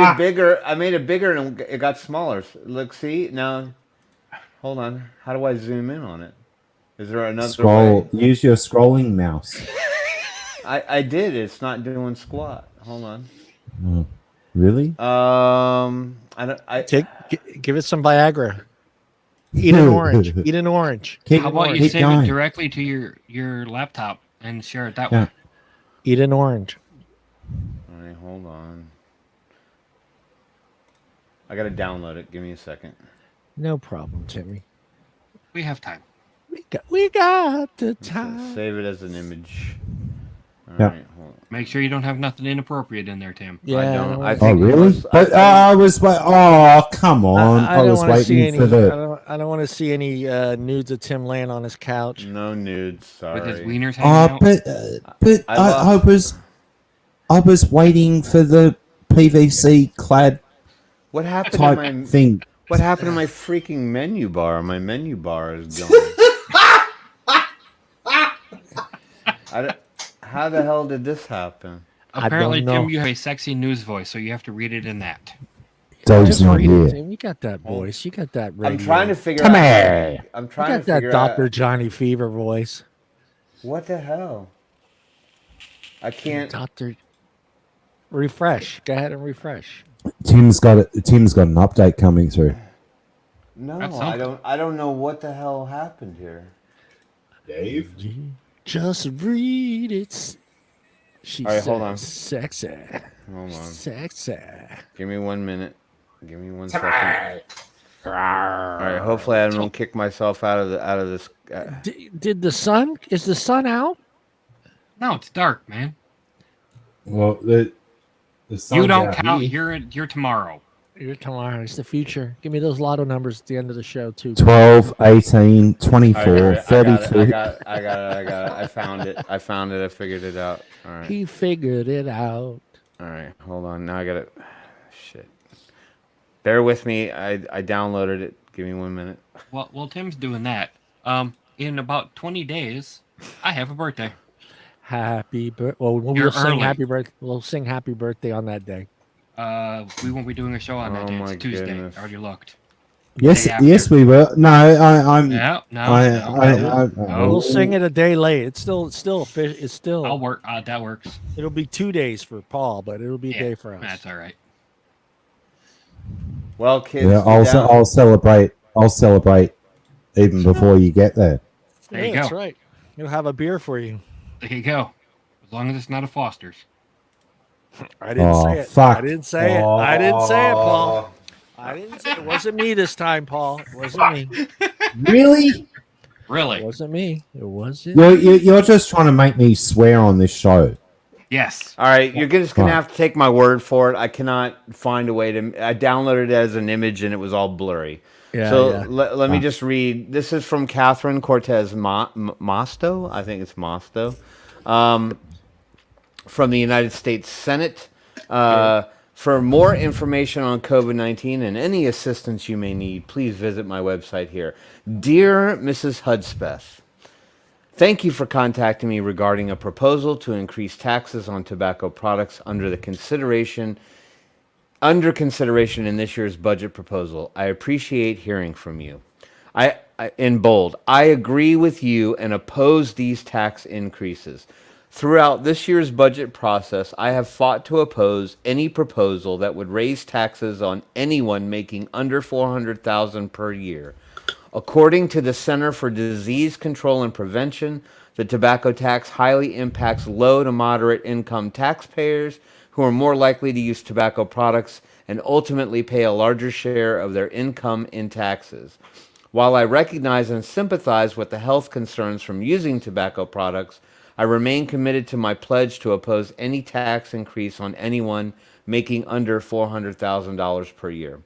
B: it bigger. I made it bigger and it got smaller. Look, see now. Hold on. How do I zoom in on it? Is there another
D: Scroll.
B: way?
D: Use your scrolling mouse.
B: I did. It's not doing squat. Hold on.
D: Really?
A: Give it some Viagra. Eat an orange. Eat an orange.
C: How about you
D: keep
C: save
D: going.
C: it directly to your laptop and share it that
D: Yeah.
C: way?
A: Eat an orange.
B: All right, hold on. I gotta download it. Give me a second.
A: No problem, Timmy.
C: We have time.
A: We got the time.
B: Save it as an image. All
D: Yeah.
B: right, hold on.
C: Make sure you don't have nothing inappropriate in there, Tim.
A: Yeah,
B: I don't. I
D: Oh,
B: think
D: really? But I was like, oh, come on. I,
A: don't
D: was
A: wanna see
D: waiting
A: any.
D: for the.
A: I don't want to see any nudes of Tim laying on his couch.
B: no nudes. Sorry.
C: With his wieners hanging
D: Oh,
C: out.
D: but I was waiting for the PVC clad
B: What happened to
D: type
B: my
D: thing.
B: What happened to my freaking menu bar? My menu bar is gone. How the hell did this happen?
C: Apparently,
A: don't know.
C: Tim, you have a sexy news voice, so you have to read it in that.
D: Dave's
A: Just
D: not
A: read it,
D: here.
A: Tim. You got that voice. You got that radio.
B: I'm trying to figure
D: Come
B: out.
D: here.
B: I'm
A: You
B: trying
A: got
B: to
A: that
B: figure
A: Dr.
B: out.
A: Johnny Fever voice.
B: What the hell? I can't.
A: Doctor. Refresh. Go ahead and refresh.
D: Tim's got an update coming through.
B: No,
C: That's
B: I
C: something.
B: don't know what the hell happened here.
E: Dave?
A: Just read it. She
B: All right,
A: said,
B: hold on.
A: Sexy.
B: Hold on.
A: Sexy.
B: Give me 1 minute. Give me 1 second. All right. Hopefully, I don't kick myself out of this.
A: Did the sun? Is the sun out?
C: No, it's dark, man.
D: Well, the
C: You don't count. You're tomorrow.
A: You're tomorrow. It's the future. Give me those lotto numbers at the end of the show, too.
D: 12, 18, 24,
B: All right,
D: 32.
B: I got it. I found it. I figured it out. All right.
A: He figured it out.
B: All right. Hold on. Now I got it. Shit. Bear with me. I downloaded it. Give me 1 minute.
C: Well, Tim's doing that. In about 20 days, I have a birthday.
A: Happy birthday. Well,
C: You're
A: we'll sing
C: early.
A: happy birthday. We'll sing happy birthday on that day.
C: We won't be doing a show on that
B: Oh
C: day.
B: my
C: It's Tuesday.
B: goodness.
C: I already looked.
D: Yes,
C: Day after.
D: yes, we will. No, I'm.
C: No, no,
D: I-
C: no.
A: We'll sing it a day late. It's still official. It's still.
C: I'll work. That works.
A: It'll be 2 days for Paul, but it'll be a day for us.
C: That's all right.
B: Well, kids.
D: Yeah, I'll celebrate. I'll celebrate even before you get there.
C: There you
A: That's
C: go.
A: right. We'll have a beer for you.
C: There you go. As long as it's not a Foster's.
A: I didn't
D: Oh,
A: say it.
D: fuck.
A: I didn't say it. I didn't say it, Paul. I didn't say it. It wasn't me this time, Paul. It wasn't me.
D: Really?
A: It
C: Really?
A: wasn't me. It wasn't.
D: You're just trying to make me swear on this show.
C: Yes.
B: All right, you're just gonna
D: Right.
B: have to take my word for it. I cannot find a way to. I downloaded it as an image and it was all blurry.
A: Yeah,
B: so
A: yeah.
B: let me just read. This is from Catherine Cortez Masto. I think it's Masto, from the United States Senate. For more information on COVID-19 and any assistance you may need, please visit my website here. Dear Mrs. Hudspeth, Thank you for contacting me regarding a proposal to increase taxes on tobacco products under consideration in this year's budget proposal. I appreciate hearing from you. In bold, I agree with you and oppose these tax increases. Throughout this year's budget process, I have fought to oppose any proposal that would raise taxes on anyone making under $400,000 per year. According to the Center for Disease Control and Prevention, the tobacco tax highly impacts low to moderate income taxpayers who are more likely to use tobacco products and ultimately pay a larger share of their income in taxes. While I recognize and sympathize with the health concerns from using tobacco products, I remain committed to my pledge to oppose any tax increase on anyone making under $400,000 per year.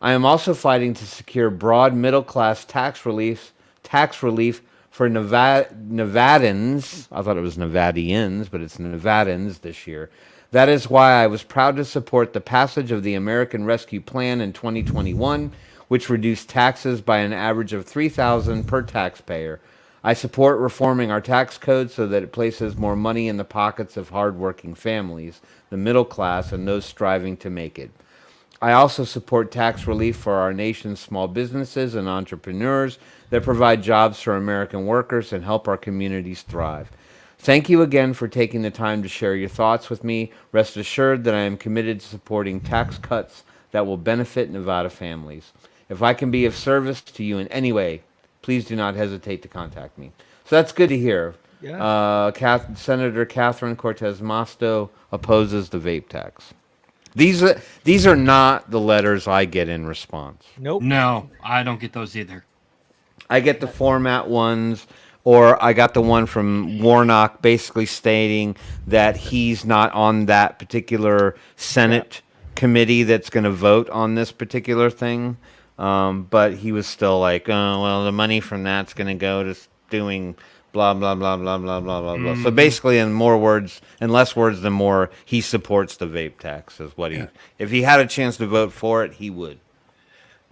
B: I am also fighting to secure broad middle-class tax relief for Nevadans. I thought it was Nevadians, but it's Nevadans this year. That is why I was proud to support the passage of the American Rescue Plan in 2021, which reduced taxes by an average of $3,000 per taxpayer. I support reforming our tax code so that it places more money in the pockets of hardworking families, the middle class, and those striving to make it. I also support tax relief for our nation's small businesses and entrepreneurs that provide jobs for American workers and help our communities thrive. Thank you again for taking the time to share your thoughts with me. Rest assured that I am committed to supporting tax cuts that will benefit Nevada families. If I can be of service to you in any way, please do not hesitate to contact me. So that's good to hear.
A: Yeah.
B: Senator Catherine Cortez Masto opposes the vape tax. These are not the letters I get in response.
A: Nope.
C: No, I don't get those either.
B: I get the format ones, or I got the one from Warnock basically stating that he's not on that particular Senate committee that's going to vote on this particular thing. But he was still like, oh, well, the money from that's going to go to doing blah, blah, blah, blah, blah, blah, blah, blah. So basically, in less words than more, he supports the vape tax is what if he had a chance to vote for it, he would.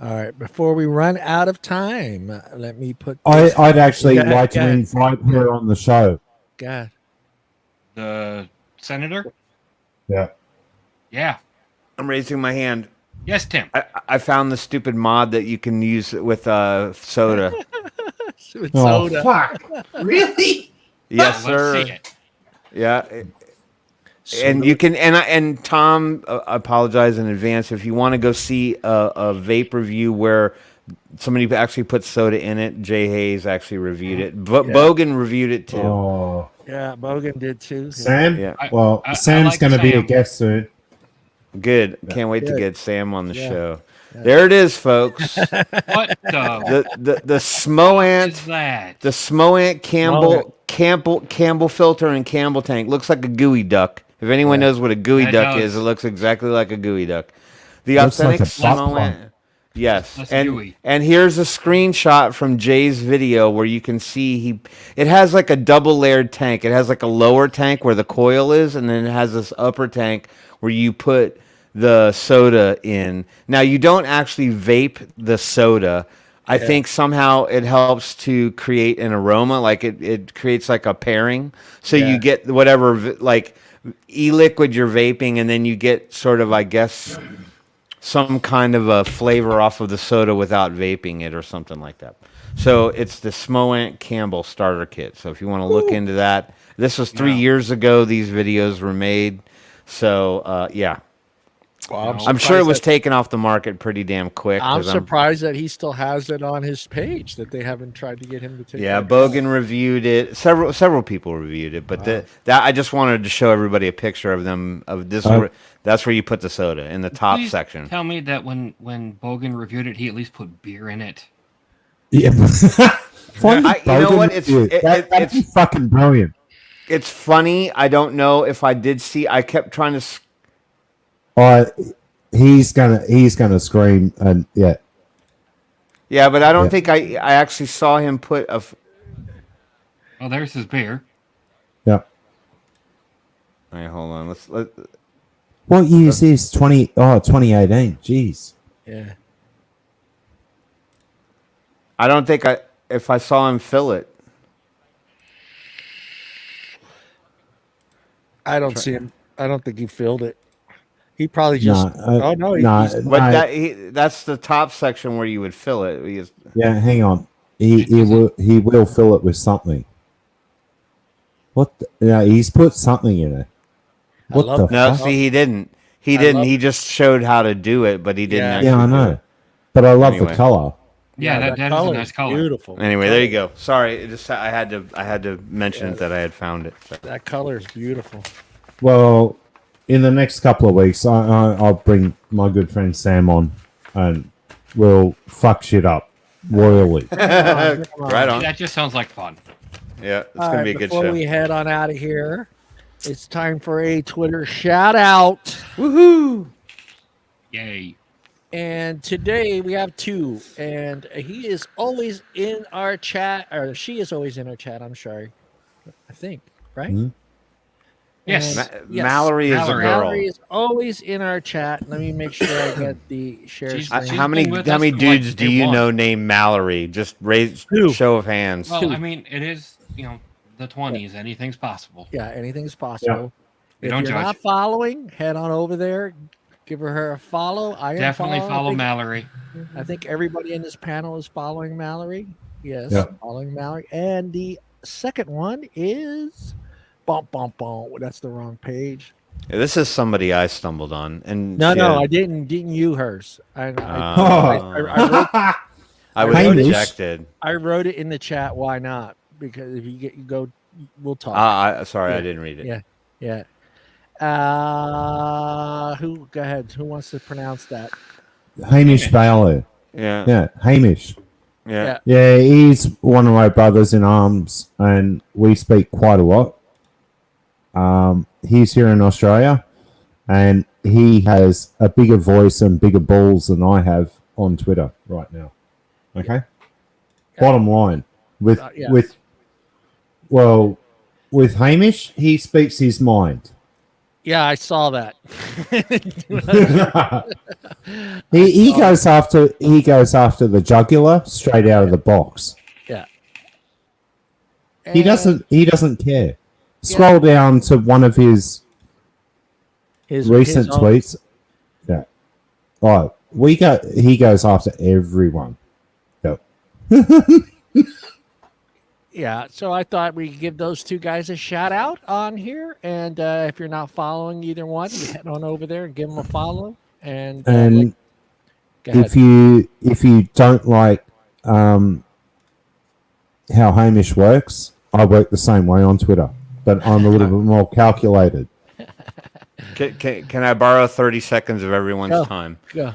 A: All right. Before we run out of time, let me put.
D: I'd actually like to invite her on the show.
A: God.
C: The senator?
D: Yeah.
C: Yeah.
B: I'm raising my hand.
C: Yes, Tim.
B: I found the stupid mod that you can use with soda.
A: With
E: Oh,
A: soda.
E: fuck. Really?
B: Yes,
C: Let's
B: sir.
C: see it.
B: Yeah. And you can and Tom, I apologize in advance if you want to go see a vape review where somebody actually put soda in it. Jay Hayes actually reviewed it. Bogan reviewed it too.
D: Oh,
A: Yeah, Bogan did too.
D: Sam?
B: Yeah.
D: Well,
C: I
D: Sam's
C: like
D: going to be a
C: Sam.
D: guest soon.
B: Good. Can't wait to
A: Good.
B: get Sam on the
A: Yeah.
B: show. There it is, folks.
C: What
B: the Smoant
C: is that?
B: the Smoant Campbell filter and Campbell tank looks like a gooey duck. If anyone knows what a gooey
C: It
B: duck
C: does.
B: is, it looks exactly like a gooey duck. The
D: Looks like
B: authentic
D: a butt
B: Smoant.
D: plug.
B: Yes,
C: Less
B: and
C: gooey.
B: and here's a screenshot from Jay's video where you can see it has like a double layered tank. It has like a lower tank where the coil is, and then it has this upper tank where you put the soda in. Now you don't actually vape the soda. I think somehow it helps to create an aroma, like it creates like a pairing. So you get whatever like e-liquid you're vaping, and then you get sort of, I guess, some kind of a flavor off of the soda without vaping it or something like that. So it's the Smoant Campbell starter kit. So if you want to look into that, this was 3 years ago these videos were made. So yeah.
A: Well,
B: I'm sure it was taken off the market pretty damn quick.
A: I'm
B: 'cause
A: surprised that he still has it on his page, that they haven't tried to get him to take
B: Yeah,
A: that
B: Bogan reviewed it. Several people reviewed it, but that I just wanted to show everybody a picture of them of this. That's where you put the soda in the top
C: Please
B: section.
C: Tell me that when Bogan reviewed it, he at least put beer in it.
D: Yeah. Find the
B: You know
D: Bogan
B: what?
D: review. That'd be fucking brilliant.
B: It's funny. I don't know if I did see. I kept trying to.
D: He's gonna scream, and yeah.
B: Yeah, but I don't think I actually saw him put a.
C: Oh, there's his beer.
D: Yeah.
B: All right, hold on. Let.
D: What year is this? 2018. Jeez.
A: Yeah.
B: I don't think if I saw him fill it.
A: I don't see him. I don't think he filled it. He probably just. Oh no!
B: That's the top section where you would fill it.
D: Yeah, hang on. He will fill it with something. What? He's put something in it. What the
B: No,
D: fuck?
B: see, he didn't. He didn't. He just showed how to do it, but he didn't. Actually
D: I
B: do
D: know.
B: it.
D: But I love
B: Anyway.
D: the color.
C: Yeah, that is a nice color.
A: Beautiful.
B: Anyway, there you go. Sorry, I had to mention that I had found it. So.
A: That color is beautiful.
D: Well, in the next couple of weeks, I'll bring my good friend Sam on, and we'll fuck shit up royally.
B: Right on.
C: That just sounds like fun.
B: Yeah, it's gonna be a good show.
A: Before we head on out of here, it's time for a Twitter shout out.
B: Woohoo!
C: Yay.
A: And today we have two, and he is always in our chat, or she is always in our chat. I'm sorry, I think, right?
D: Mm-hmm.
C: Yes.
B: Mallory is a girl.
A: Mallory is always in our chat. Let me make sure I get the share
C: She's-
A: screen.
B: How many dudes do you know named Mallory? Just raise show of hands.
C: Well, I mean, it is, the 20s. Anything's possible.
A: Yeah, anything's possible.
C: We
A: If
C: don't
A: you're
C: judge.
A: not following, head on over there. Give her a follow. I am
C: Definitely
A: following.
C: follow Mallory.
A: I think everybody in this panel is following Mallory. Yes,
D: Yeah.
A: following Mallory. And the second one is that's the wrong page.
B: This is somebody I stumbled on, and
A: No,
B: she
A: no,
B: had-
A: I didn't you hers. I
B: was
A: wrote it.
B: rejected.
A: I wrote it in the chat. Why not? Because if you go, we'll talk.
B: Sorry,
A: Yeah.
B: I didn't read it.
A: Yeah. Yeah. Go ahead. Who wants to pronounce that?
D: Hamish Bailey.
B: Yeah.
D: Yeah, Hamish.
B: Yeah.
D: Yeah, he's one of my brothers in arms, and we speak quite a lot. He's here in Australia, and he has a bigger voice and bigger balls than I have on Twitter right now. Okay? Bottom line, with Hamish, he speaks his mind.
A: Yeah, I saw that.
D: he goes after the jugular straight out of the box.
A: Yeah.
D: He doesn't care. Scroll down to one of his recent
A: his own-
D: tweets. Yeah. Oh, he goes after everyone. Yep.
A: Yeah, so I thought we'd give those two guys a shout out on here, and if you're not following either one, you head on over there and give them a follow. And
D: Go
A: ahead.
D: if you don't like how Hamish works, I work the same way on Twitter, but I'm a little bit more calculated.
B: Can I borrow 30 seconds of everyone's time?
A: Go.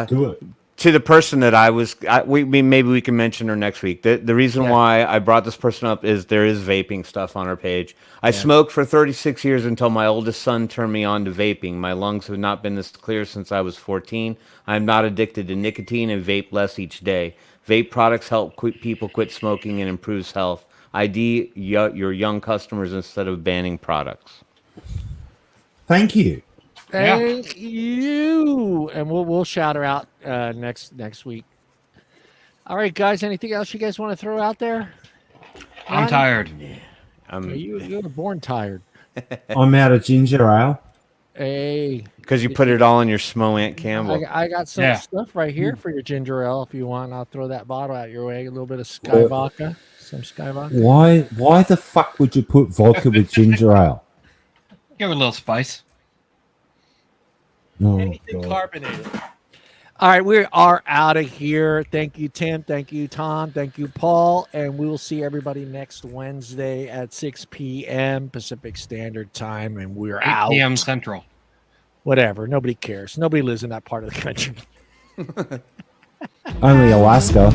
D: Do it.
B: To the person that maybe we can mention her next week. The reason why I brought this person up is there is vaping stuff on her page. I smoked for 36 years until my oldest son turned me on to vaping. My lungs have not been this clear since I was 14. I'm not addicted to nicotine and vape less each day. Vape products help people quit smoking and improves health. ID your young customers instead of banning products.
D: Thank you.
A: Thank you. And we'll shout her out next week. All right, guys. Anything else you guys want to throw out there?
C: I'm tired.
A: You're born tired.
D: I'm out of ginger ale.
A: Hey,
B: because you put it all in your Smo Aunt Campbell.
A: I got some stuff right here for your ginger ale if you want. I'll throw that bottle out your way. A little bit of Sky Vodka. Some Sky Vodka.
D: Why the fuck would you put vodka with ginger ale?
C: Give it a little spice.
D: Oh,
A: Anything carbonated. All right, we are out of here. Thank you, Tim. Thank you, Tom. Thank you, Paul. And we will see everybody next Wednesday at 6 p.m. Pacific Standard Time. And we're
C: 8
A: out.
C: p.m. Central.
A: Whatever. Nobody cares. Nobody lives in that part of the country.
D: Only Alaska.